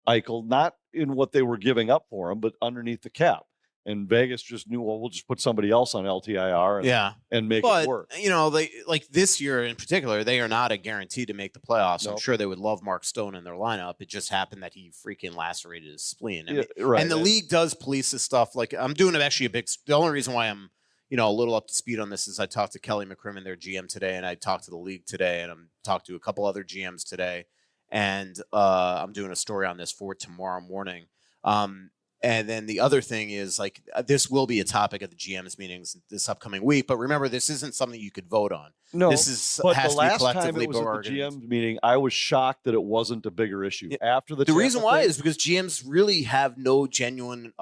Eichel, not in what they were giving up for him, but underneath the cap. And Vegas just knew, well, we'll just put somebody else on LTIR and make it work. They, like this year in particular, they are not a guarantee to make the playoffs. Nope. I'm sure they would love Mark Stone in their lineup. It just happened that he freaking lacerated his spleen. And the league does police this stuff. Like, I'm doing the only reason why I'm, a little up to speed on this is I talked to Kelly McCrimmon, their GM today, and I talked to the league today, and I'm talked to a couple other GMs today. And I'm doing a story on this for tomorrow morning. And then the other thing is, like, this will be a topic at the GM's meetings this upcoming week. But remember, this isn't something you could vote on. No, this is but has the to be last time collectively it was at the bargained. GM's meeting, I was shocked that it wasn't a bigger issue. Yeah. After the reason why thing, is because GMs really have no genuine.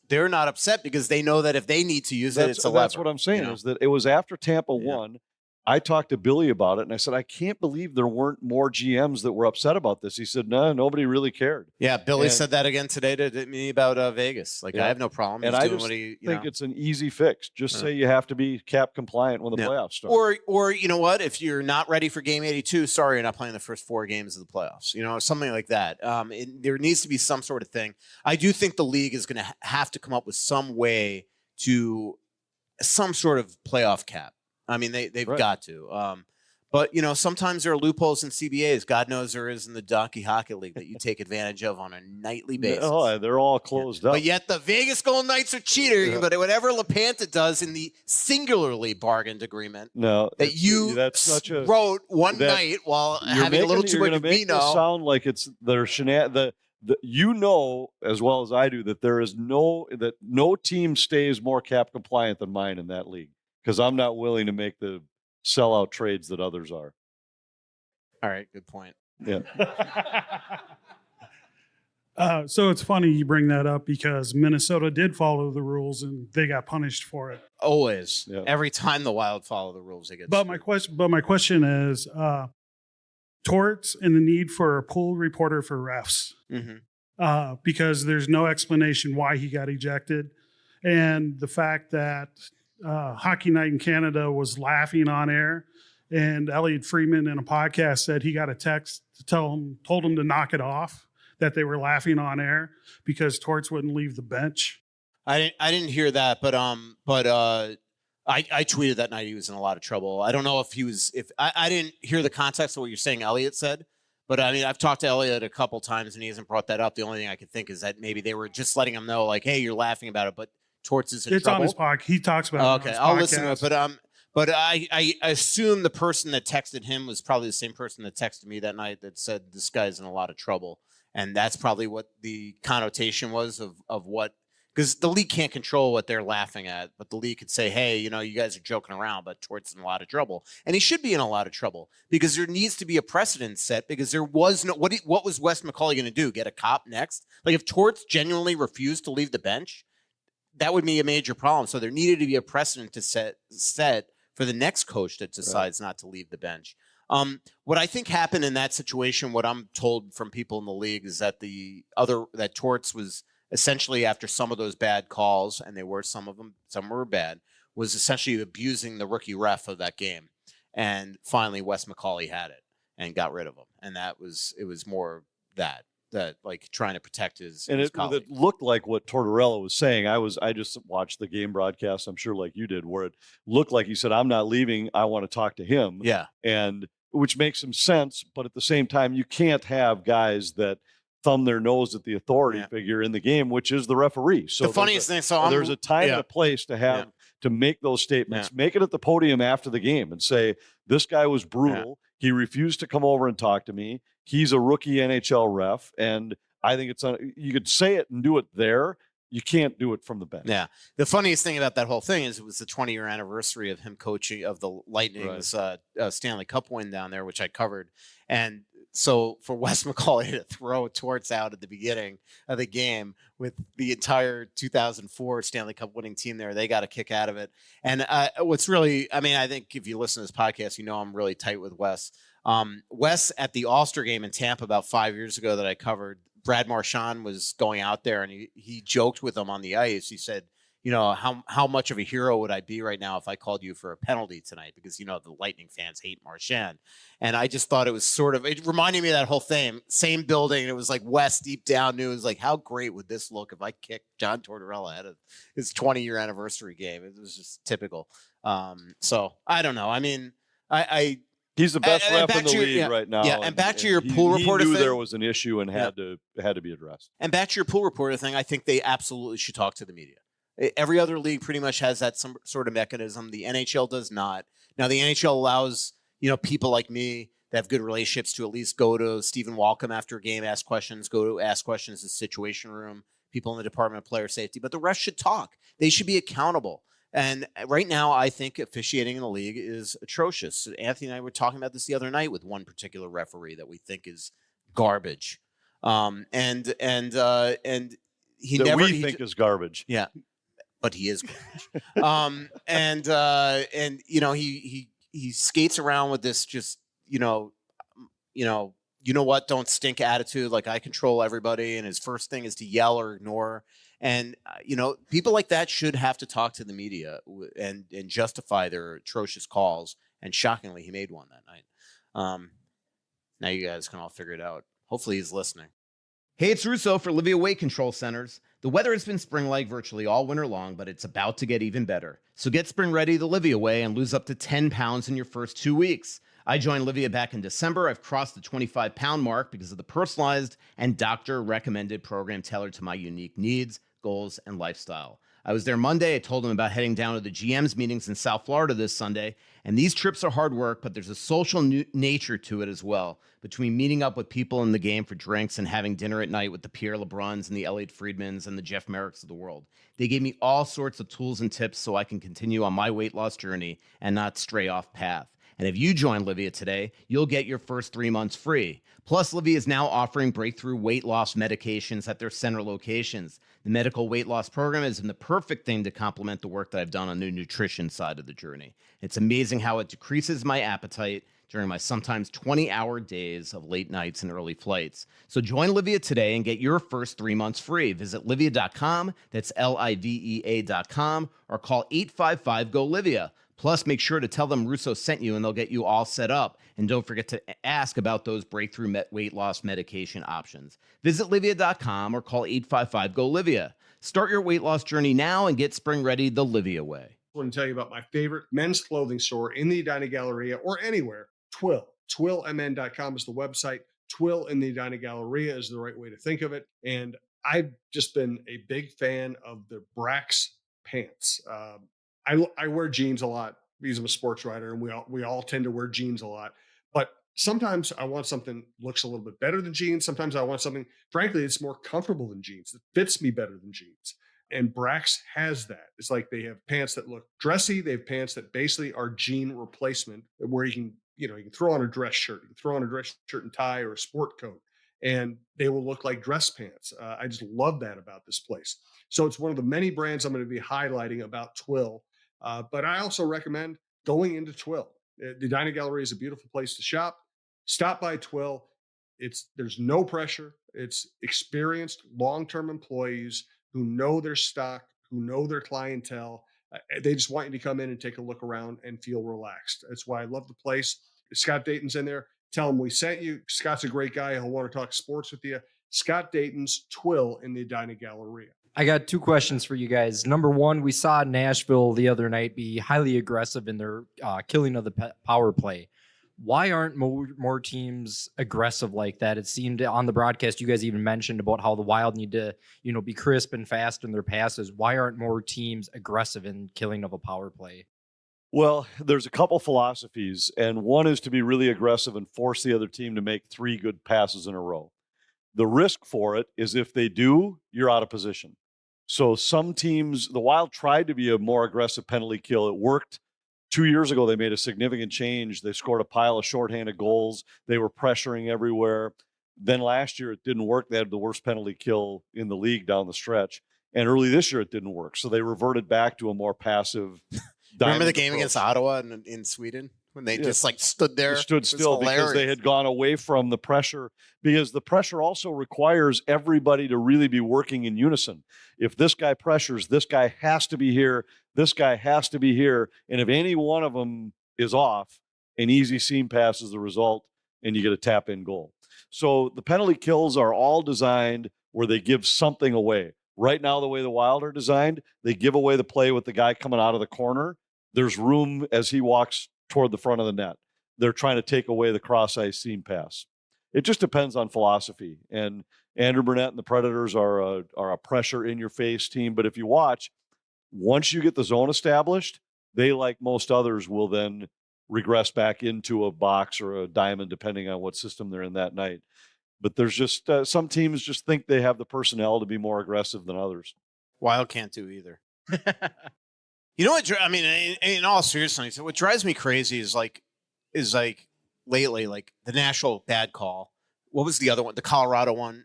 They're not upset because they know that if they need to use it's a lever. That's what I'm saying is that it was after Tampa won. I talked to Billy about it, and I said, I can't believe there weren't more GMs that were upset about this. He said, no, nobody really cared. Yeah, Billy said that again today to me about Vegas. Like, I have no problem. And I just think it's an easy fix. Just say you have to be cap compliant when the playoffs start. Or you know what? If you're not ready for game 82, sorry, you're not playing the first 4 games of the playoffs. Something like that. There needs to be some sort of thing. I do think the league is going to have to come up with some way to some sort of playoff cap. I mean, they've got to. But, sometimes there are loopholes in CBAs. God knows there is in the Donkey Hockey League that you take advantage of on a nightly basis. Oh, they're all closed up. But yet the Vegas Golden Knights are cheating. But whatever LaPanta does in the singularly bargained agreement that you wrote one night while having a little too much vino. Sound like it's their shenanigans. As well as I do, that no team stays more cap compliant than mine in that league, because I'm not willing to make the sellout trades that others are. All right, good point. Yeah. So it's funny you bring that up, because Minnesota did follow the rules and they got punished for it. Always. Yeah. Every time the Wild follow the rules, they get screwed. My question is torts and the need for a pool reporter for refs. Mm-hmm. Because there's no explanation why he got ejected. And the fact that Hockey Night in Canada was laughing on air, and Elliot Friedman in a podcast said he got a text to told him to knock it off, that they were laughing on air because Torts wouldn't leave the bench. I didn't hear that, but I tweeted that night he was in a lot of trouble. I don't know if I didn't hear the context of what you're saying Elliot said, but I mean, I've talked to Elliot a couple times and he hasn't brought that up. The only thing I could think is that maybe they were just letting him know, like, hey, you're laughing about it, but Torts is in trouble. It's on his podcast. He talks about it on his I'll podcast. listen to it. But I assume the person that texted him was probably the same person that texted me that night that said this guy's in a lot of trouble. And that's probably what the connotation was of what, because the league can't control what they're laughing at, but the league could say, hey, you guys are joking around, but Torts in a lot of trouble. And he should be in a lot of trouble, because there needs to be a precedent set, because there was no, what was Wes McCauley going to do? Get a cop next? Like, if Torts genuinely refused to leave the bench, that would be a major problem. So there needed to be a precedent to set for the next coach that decides not to leave the bench. What I think happened in that situation, what I'm told from people in the league, is that that Torts was essentially, after some of those bad calls, and there were some were bad, was essentially abusing the rookie ref of that game. And finally, Wes McCauley had it and got rid of him. And it was more that like trying to protect his colleague. It looked like what Tortorella was saying. I just watched the game broadcast, I'm sure like you did, where it looked like he said, I'm not leaving, I want to talk to him. Yeah. And which makes some sense, but at the same time, you can't have guys that thumb their nose at the authority figure in the game, which is the referee. So the funniest thing, there's a time and a place to have to make those statements. Make it at the podium after the game and say, this guy was brutal. He refused to come over and talk to me. He's a rookie NHL ref, and I think you could say it and do it there. You can't do it from the bench. Yeah. The funniest thing about that whole thing is it was the 20-year anniversary of him coaching of the Lightning's Stanley Cup win down there, which I covered. And so for Wes McCauley to throw Torts out at the beginning of the game with the entire 2004 Stanley Cup winning team there, they got a kick out of it. And what's really, I think if you listen to this podcast, I'm really tight with Wes. Wes at the All-Star game in Tampa about 5 years ago that I covered, Brad Marchand was going out there and he joked with him on the ice. He said, how much of a hero would I be right now if I called you for a penalty tonight? Because, the Lightning fans hate Marchand. And I just thought it reminded me of that whole thing, same building. And it was like Wes deep down knew, it was like, how great would this look if I kicked John Tortorella out of his 20-year anniversary game? It was just typical. So I don't know. He's the best ref in the league right now. Yeah, and back to your pool reporter thing. He knew thing. There was an issue and had to be addressed. And back to your pool reporter thing, I think they absolutely should talk to the media. Every other league pretty much has that some sort of mechanism. The NHL does not. Now, the NHL allows, people like me that have good relationships to at least go to Stephen Walcom after a game, ask questions, go to ask questions in the Situation Room, people in the Department of Player Safety. But the refs should talk. They should be accountable. And right now, I think officiating in the league is atrocious. Anthony and I were talking about this the other night with one particular referee that we think is garbage. And he that never we think is garbage. Yeah, but he is garbage. And he skates around with this just what, don't stink attitude. Like, I control everybody, and his first thing is to yell or ignore. And, people like that should have to talk to the media and justify their atrocious calls. And shockingly, he made one that night. Now you guys can all figure it out. Hopefully he's listening. Hey, it's Russo for Livea Weight Control Centers. The weather has been spring-like virtually all winter long, but it's about to get even better. So get spring ready the Livea way and lose up to 10 pounds in your first 2 weeks. I joined Livia back in December. I've crossed the 25-pound mark because of the personalized and doctor-recommended program tailored to my unique needs, goals, and lifestyle. I was there Monday. I told them about heading down to the GM's meetings in South Florida this Sunday. And these trips are hard work, but there's a social nature to it as well. Between meeting up with people in the game for drinks and having dinner at night with the Pierre LeBruns and the Elliot Friedmans and the Jeff Merricks of the world. They gave me all sorts of tools and tips so I can continue on my weight loss journey and not stray off path. And if you join Livia today, you'll get your first 3 months free. Plus, Livia is now offering breakthrough weight loss medications at their center locations. The medical weight loss program is the perfect thing to complement the work that I've done on the nutrition side of the journey. It's amazing how it decreases my appetite during my sometimes 20-hour days of late nights and early flights. So join Livia today and get your first 3 months free. Visit livia.com, that's LIVEA.com, or call 855-GO-LIVIA. Plus, make sure to tell them Russo sent you, and they'll get you all set up. And don't forget to ask about those breakthrough weight loss medication options. Visit Livia.com or call 855-GO-LIVIA. Start your weight loss journey now and get spring ready the Livia way. I want to tell you about my favorite men's clothing store in the Edina Galleria or anywhere, Twill. TwillMN.com is the website. Twill in the Edina Galleria is the right way to think of it. And I've just been a big fan of the Brax pants. I wear jeans a lot because I'm a sports writer, and we all tend to wear jeans a lot. But sometimes I want something that looks a little bit better than jeans. Sometimes I want something, frankly, it's more comfortable than jeans. That fits me better than jeans. And Brax has that. It's like they have pants that look dressy. They have pants that basically are jean replacement, where you can throw on a dress shirt. You can throw on a dress shirt and tie or a sport coat, and they will look like dress pants. I just love that about this place. So it's one of the many brands I'm going to be highlighting about Twill. But I also recommend going into Twill. The Edina Galleria is a beautiful place to shop. Stop by Twill. There's no pressure. It's experienced long-term employees who know their stock, who know their clientele. They just want you to come in and take a look around and feel relaxed. That's why I love the place. Scott Dayton's in there. Tell him we sent you. Scott's a great guy. He'll want to talk sports with you. Scott Dayton's Twill in the Edina Galleria. I got two questions for you guys. Number one, we saw Nashville the other night be highly aggressive in their killing of the power play. Why aren't more teams aggressive like that? It seemed on the broadcast, you guys even mentioned about how the Wild need to, be crisp and fast in their passes. Why aren't more teams aggressive in killing of a power play? Well, there's a couple philosophies, and one is to be really aggressive and force the other team to make 3 good passes in a row. The risk for it is if they do, you're out of position. So some teams, the Wild tried to be a more aggressive penalty kill. It worked. 2 years ago, they made a significant change. They scored a pile of shorthanded goals. They were pressuring everywhere. Then last year, it didn't work. They had the worst penalty kill in the league down the stretch. And early this year, it didn't work. So they reverted back to a more passive. Remember the game approach against Ottawa in Sweden when they just stood there? They stood still because they had gone away from the pressure, because the pressure also requires everybody to really be working in unison. If this guy pressures, this guy has to be here, this guy has to be here. And if any one of them is off, an easy seam pass is the result, and you get a tap-in goal. So the penalty kills are all designed where they give something away. Right now, the way the Wild are designed, they give away the play with the guy coming out of the corner. There's room as he walks toward the front of the net. They're trying to take away the cross-ice seam pass. It just depends on philosophy. And Andrew Burnett and the Predators are a pressure-in-your-face team. But if you watch, once you get the zone established, they, like most others, will then regress back into a box or a diamond, depending on what system they're in that night. But there's just some teams just think they have the personnel to be more aggressive than others. Wild can't do either. You know what? I mean, in all seriousness, what drives me crazy is lately, like the Nashville bad call. What was the other one? The Colorado one,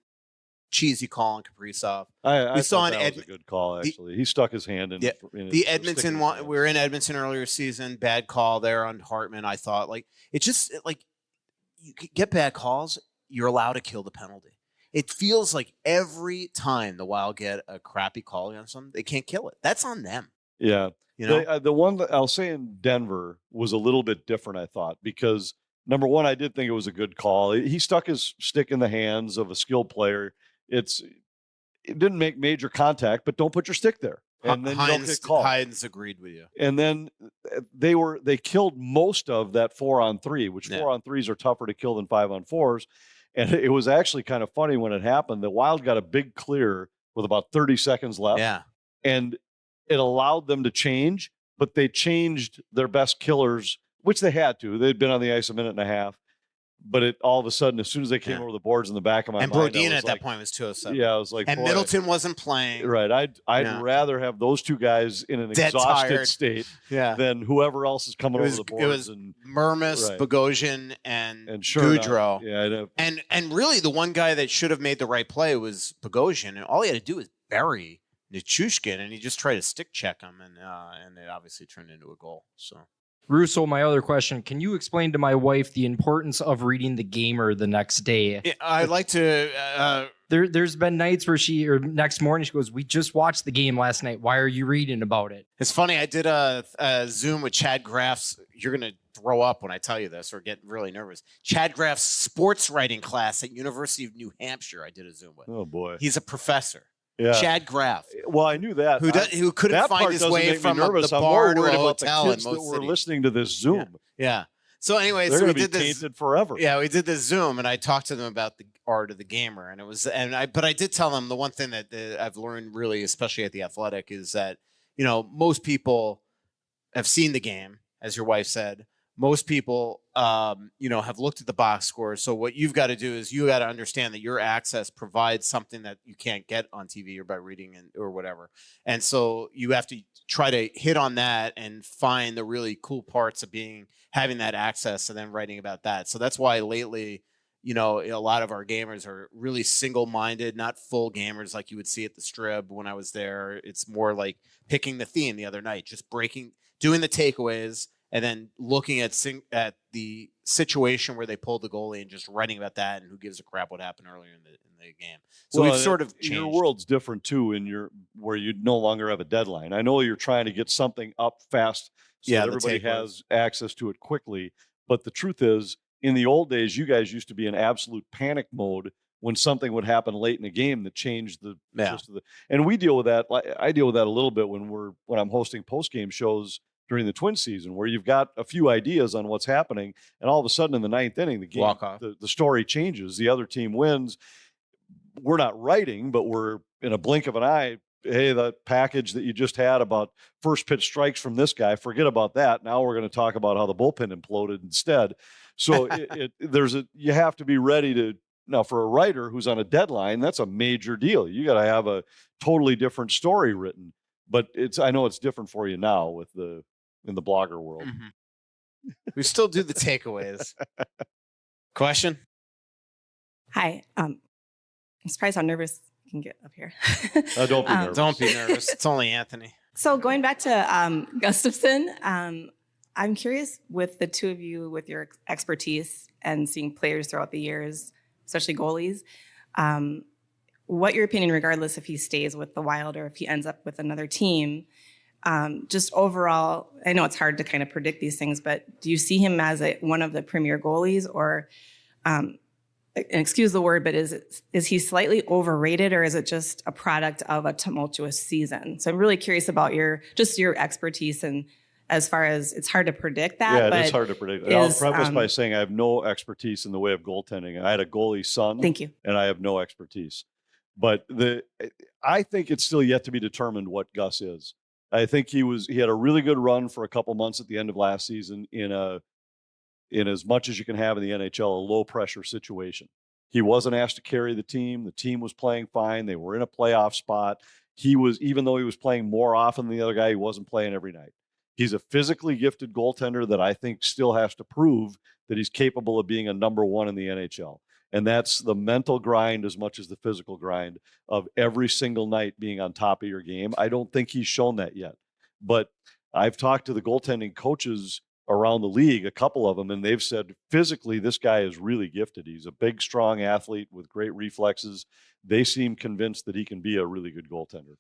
cheesy call on Kaprizov. I thought that was a good call, actually. He stuck his hand in. Yeah, the Edmonton one. We were in Edmonton earlier season. Bad call there on Hartman. I thought it just you get bad calls, you're allowed to kill the penalty. It feels like every time the Wild get a crappy call against them, they can't kill it. That's on them. Yeah. The one that I'll say in Denver was a little bit different, I thought, because number one, I did think it was a good call. He stuck his stick in the hands of a skilled player. It didn't make major contact, but don't put your stick there. and then you don't get called. Hynes agreed with you. And then they killed most of that 4-on-3, which 4-on-3s are tougher to kill than 5-on-4s. And it was actually kind of funny when it happened. The Wild got a big clear with about 30 seconds left. Yeah. And it allowed them to change, but they changed their best killers, which they had to. They'd been on the ice a minute and a half. But it all of a sudden, as soon as they came over the boards in the back of my mind. And Brodin at that point was 207. Yeah, I was like, and Middleton wasn't playing. Right. I'd rather have those two guys in an exhausted state than whoever else is coming over the boards. It was Mermis, Bogosian, and Goudreau. Yeah, and really the one guy that should have made the right play was Bogosian, and all he had to do was bury Nichushkin, and he just tried to stick check him, and it obviously turned into a goal. So. Russo, my other question, can you explain to my wife the importance of reading the Gamer the next day? Yeah, I'd like to... There's been nights where next morning she goes, we just watched the game last night. Why are you reading about it? It's funny. I did a Zoom with Chad Graff's. You're going to throw up when I tell you this or get really nervous. Chad Graff's sports writing class at University of New Hampshire I did a Zoom with. Oh, boy. He's a professor. Yeah. Chad Graff. Well, I knew that. Who couldn't find his way from the bar to a hotel in Mo City. We're listening to this Zoom. Yeah. So anyway, they're going to be tainted forever. Yeah, we did this Zoom, and I talked to them about the art of the gamer, and but I did tell them the one thing that I've learned really, especially at the Athletic, is that most people have seen the game, as your wife said. Most people, have looked at the box score. So what you've got to do is you got to understand that your access provides something that you can't get on TV or by reading or whatever. And so you have to try to hit on that and find the really cool parts of having that access and then writing about that. So that's why lately, a lot of our gamers are really single-minded, not full gamers like you would see at the Strib when I was there. It's more like picking the theme the other night, just doing the takeaways, and then looking at the situation where they pulled the goalie and just writing about that and who gives a crap what happened earlier in the game. So we've sort of changed. Your world's different too where you no longer have a deadline. I know you're trying to get something up fast so that everybody has access to it quickly. But the truth is, in the old days, you guys used to be in absolute panic mode when something would happen late in a game that changed the gist of and we deal with that. I deal with that a little bit when I'm hosting post-game shows during the Twin season, where you've got a few ideas on what's happening, and all of a sudden in the ninth inning, the game, the story changes. The other team wins. We're not writing, but we're in a blink of an eye. Hey, the package that you just had about first pitch strikes from this guy, forget about that. Now we're going to talk about how the bullpen imploded instead. So you have to be ready to. Now, for a writer who's on a deadline, that's a major deal. You got to have a totally different story written. But I know it's different for you now in the blogger world. Mm-hmm. We still do the takeaways. Question? Hi. I'm surprised how nervous you can get up here. Don't be nervous. Don't be nervous. It's only Anthony. So going back to Gustafson, I'm curious with the two of you, with your expertise and seeing players throughout the years, especially goalies, what your opinion, regardless if he stays with the Wild or if he ends up with another team, just overall, I know it's hard to kind of predict these things, but do you see him as one of the premier goalies, or, and excuse the word, but is he slightly overrated, or is it just a product of a tumultuous season? So I'm really curious about your expertise, and as far as it's hard to predict that. Yeah, it's hard to predict. I'll preface by saying I have no expertise in the way of goaltending. I had a goalie son. Thank you. And I have no expertise. But I think it's still yet to be determined what Gus is. I think he had a really good run for a couple months at the end of last season in as much as you can have in the NHL, a low pressure situation. He wasn't asked to carry the team. The team was playing fine. They were in a playoff spot. Even though he was playing more often than the other guy, he wasn't playing every night. He's a physically gifted goaltender that I think still has to prove that he's capable of being a number one in the NHL. And that's the mental grind as much as the physical grind of every single night being on top of your game. I don't think he's shown that yet. But I've talked to the goaltending coaches around the league, a couple of them, and they've said physically this guy is really gifted. He's a big, strong athlete with great reflexes. They seem convinced that he can be a really good goaltender.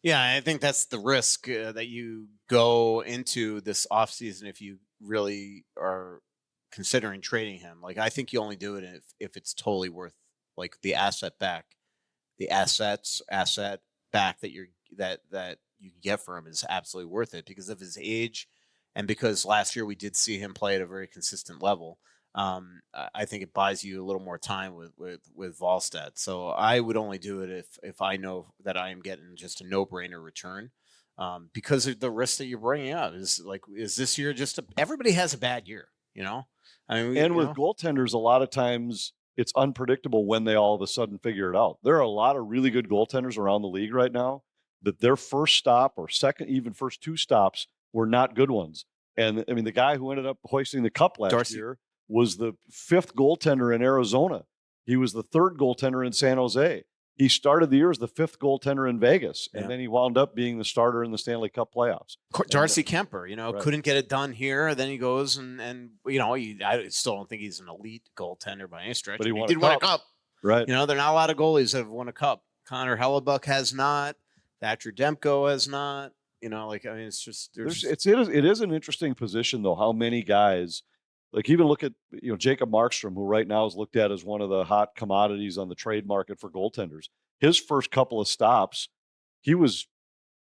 Yeah, I think that's the risk that you go into this offseason if you really are considering trading him. Like, I think you only do it if it's totally worth, like, the asset back that you get for him is absolutely worth it because of his age, and because last year we did see him play at a very consistent level. I think it buys you a little more time with Volstad. So I would only do it if I know that I am getting just a no-brainer return, because of the risk that you're bringing up. Is this year everybody has a bad year, you know? I mean, and with goaltenders, a lot of times it's unpredictable when they all of a sudden figure it out. There are a lot of really good goaltenders around the league right now that their first stop or second, even first two stops were not good ones. And I mean, the guy who ended up hoisting the cup last year was the 5th goaltender in Arizona. He was the 3rd goaltender in San Jose. He started the year as the 5th goaltender in Vegas, and then he wound up being the starter in the Stanley Cup playoffs. Darcy Kemper, couldn't get it done here. Then he goes and I still don't think he's an elite goaltender by any stretch. But he did win a cup. Right. There are not a lot of goalies that have won a cup. Connor Hellebuck has not. Thatcher Demko has not. It's just it is an interesting position though. How many guys? Like even look at Jacob Markstrom, who right now is looked at as one of the hot commodities on the trade market for goaltenders. His first couple of stops, he was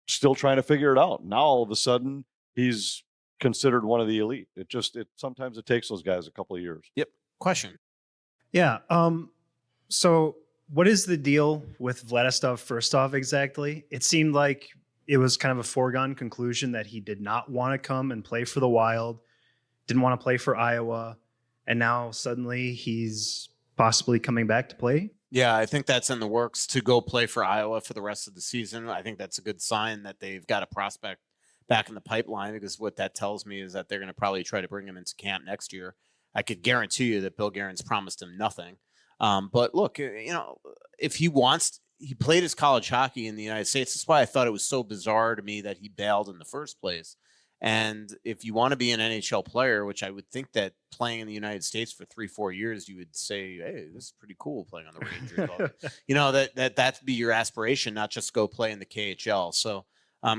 still trying to figure it out. Now all of a sudden he's considered one of the elite. Sometimes it takes those guys a couple of years. Yep. Question. Yeah. So what is the deal with Vladislav Firstov exactly? It seemed like it was kind of a foregone conclusion that he did not want to come and play for the Wild. Didn't want to play for Iowa, and now suddenly he's possibly coming back to play? Yeah, I think that's in the works to go play for Iowa for the rest of the season. I think that's a good sign that they've got a prospect back in the pipeline, because what that tells me is that they're going to probably try to bring him into camp next year. I could guarantee you that Bill Guerin's promised him nothing. But look, if he played his college hockey in the United States. That's why I thought it was so bizarre to me that he bailed in the first place. And if you want to be an NHL player, which I would think that playing in the United States for 3-4 years, you would say, hey, this is pretty cool playing on the Rangers. That'd be your aspiration, not just go play in the KHL. So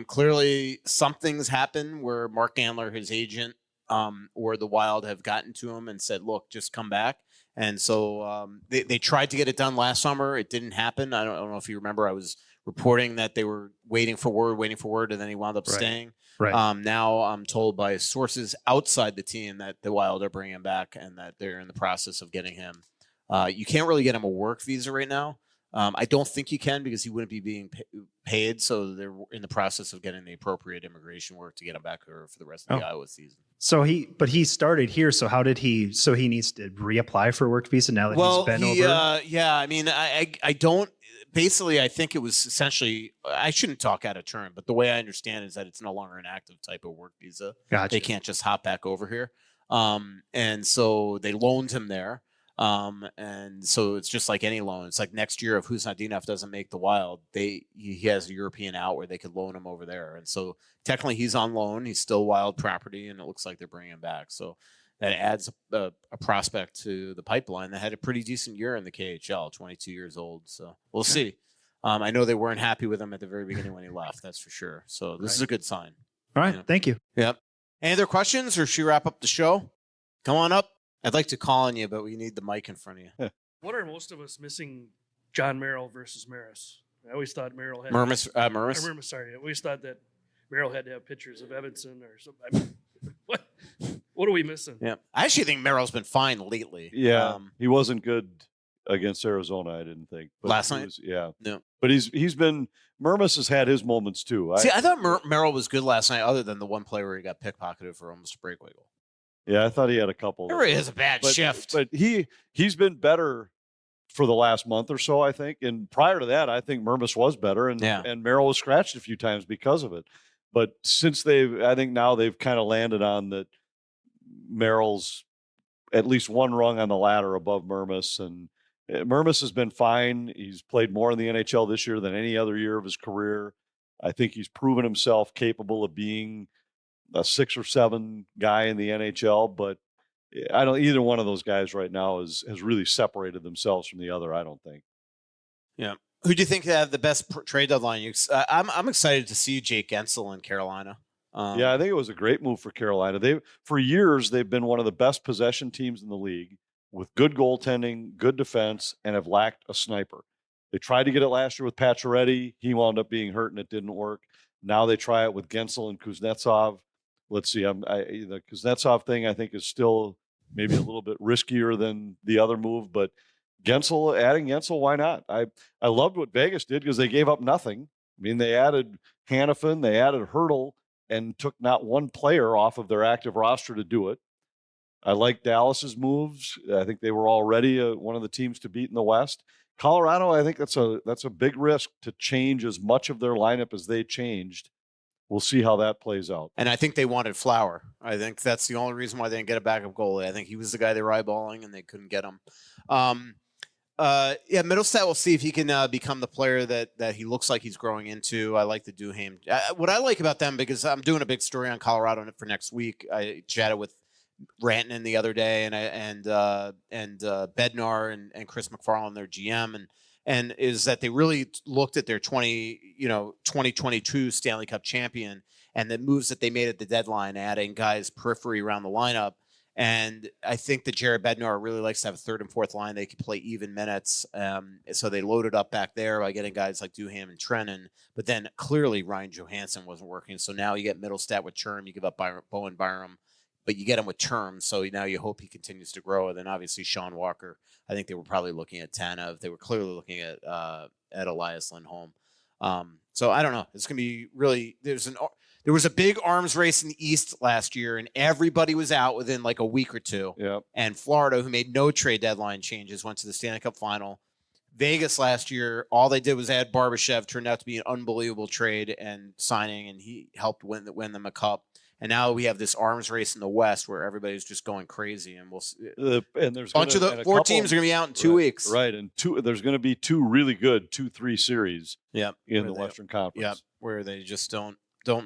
clearly something's happened where Mark Andler, his agent, or the Wild have gotten to him and said, look, just come back. And so they tried to get it done last summer. It didn't happen. I don't know if you remember, I was reporting that they were waiting for word, and then he wound up staying. Right. Now I'm told by sources outside the team that the Wild are bringing him back and that they're in the process of getting him. You can't really get him a work visa right now. I don't think you can, because he wouldn't be being paid. So they're in the process of getting the appropriate immigration work to get him back here for the rest of the Iowa season. So he started here. So how did he? So he needs to reapply for a work visa now that he's been over. Yeah. I mean, I don't. Basically, I think it was essentially. I shouldn't talk out of turn, but the way I understand it is that it's no longer an active type of work visa. Gotcha. They can't just hop back over here, and so they loaned him there. And so it's just like any loan. It's like next year, if Khusnutdinov doesn't make the Wild, he has a European out where they could loan him over there. And so technically he's on loan. He's still Wild property, and it looks like they're bringing him back. So that adds a prospect to the pipeline that had a pretty decent year in the KHL, 22 years old. So we'll see. I know they weren't happy with him at the very beginning when he left. That's for sure. So this is a good sign. All right. Thank you. Yep. Any other questions, or should we wrap up the show? Come on up. I'd like to call on you, but we need the mic in front of you. What are most of us missing John Merrill versus Maris? I always thought Merrill had... Mermis. Sorry. I always thought that Merrill had to have pictures of Evanson or something. I mean, what are we missing? Yeah, I actually think Merrill's been fine lately. Yeah, he wasn't good against Arizona, I didn't think. But last night? No. But he's been... Mermis has had his moments, too. I thought Merrill was good last night, other than the one play where he got pickpocketed for almost a breakaway goal. Yeah, I thought he had a couple. It really is a bad shift. But he's been better for the last month or so, I think. And prior to that, I think Mermis was better, and Merrill was scratched a few times because of it. But since I think now they've kind of landed on that Merrill's at least one rung on the ladder above Mermis. And Mermis has been fine. He's played more in the NHL this year than any other year of his career. I think he's proven himself capable of being a 6 or 7 guy in the NHL, but either one of those guys right now has really separated themselves from the other. I don't think. Yeah. Who do you think have the best trade deadline? I'm excited to see Jake Gensel in Carolina. Yeah, I think it was a great move for Carolina. For years, they've been one of the best possession teams in the league with good goaltending, good defense, and have lacked a sniper. They tried to get it last year with Pacioretty. He wound up being hurt and it didn't work. Now they try it with Gensel and Kuznetsov. Let's see. The Kuznetsov thing I think is still maybe a little bit riskier than the other move, but adding Gensel, why not? I loved what Vegas did because they gave up nothing. I mean, they added Hannafin, they added Hurdle, and took not one player off of their active roster to do it. I like Dallas's moves. I think they were already one of the teams to beat in the West. Colorado, I think that's a big risk to change as much of their lineup as they changed. We'll see how that plays out. And I think they wanted Flower. I think that's the only reason why they didn't get a backup goalie. I think he was the guy they were eyeballing, and they couldn't get him. Middlestat, we'll see if he can become the player that he looks like he's growing into. I like the Duham. What I like about them, because I'm doing a big story on Colorado for next week. I chatted with Rantanen the other day, and Bednar and Chris McFarland, their GM, and is that they really looked at their 2022 Stanley Cup champion and the moves that they made at the deadline, adding guys periphery around the lineup. And I think that Jared Bednar really likes to have a third and fourth line. They can play even minutes. So they loaded up back there by getting guys like Duham and Trennan. But then clearly Ryan Johansson wasn't working. So now you get Middlestat with Term. You give up Bowen Byram, but you get him with Term. So now you hope he continues to grow. And then obviously Sean Walker. I think they were probably looking at Tanev. They were clearly looking at Elias Lindholm. So I don't know. It's going to be really – there was a big arms race in the East last year, and everybody was out within like a week or two. Yep. And Florida, who made no trade deadline changes, went to the Stanley Cup final. Vegas last year, all they did was add Barbashev. Turned out to be an unbelievable trade and signing, and he helped win them a cup. And now we have this arms race in the West where everybody's just going crazy, and we'll see. And there's a bunch of the four teams are going to be out in 2 weeks. Right, and there's going to be two really good 2-3 series. Yep. In the Western Conference. Yep, where they just don't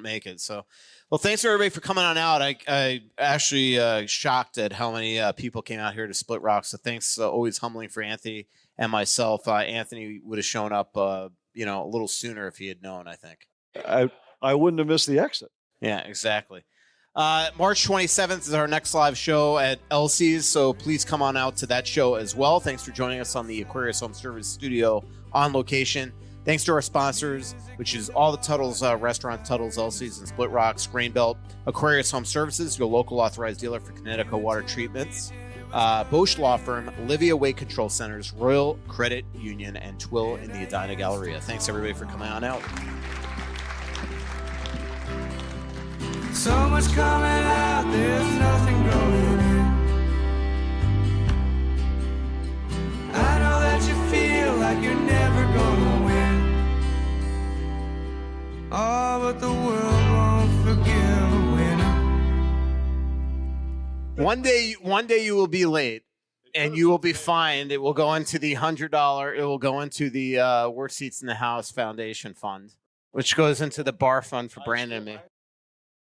make it. So, well, thanks to everybody for coming on out. I actually shocked at how many people came out here to Split Rock. So thanks, always humbling for Anthony and myself. Anthony would have shown up, a little sooner if he had known, I think. I wouldn't have missed the exit. Yeah, exactly. March 27th is our next live show at Elsie's, so please come on out to that show as well. Thanks for joining us on the Aquarius Home Service studio on location. Thanks to our sponsors, which is all the Tuttle's restaurant, Tuttle's, Elsie's, and Split Rocks, Grainbelt, Aquarius Home Services, your local authorized dealer for Connecticut water treatments, Bosch Law Firm, Olivia Weight Control Centers, Royal Credit Union, and Twill in the Edina Galleria. Thanks, everybody, for coming on out. So much coming out, there's nothing going in. I know that you feel like you're never gonna win. Oh, but the world won't forgive a winner. One day you will be late, and you will be fined. It will go into the $100. It will go into the Worst Seats in the House Foundation Fund, which goes into the bar fund for Brandon and me.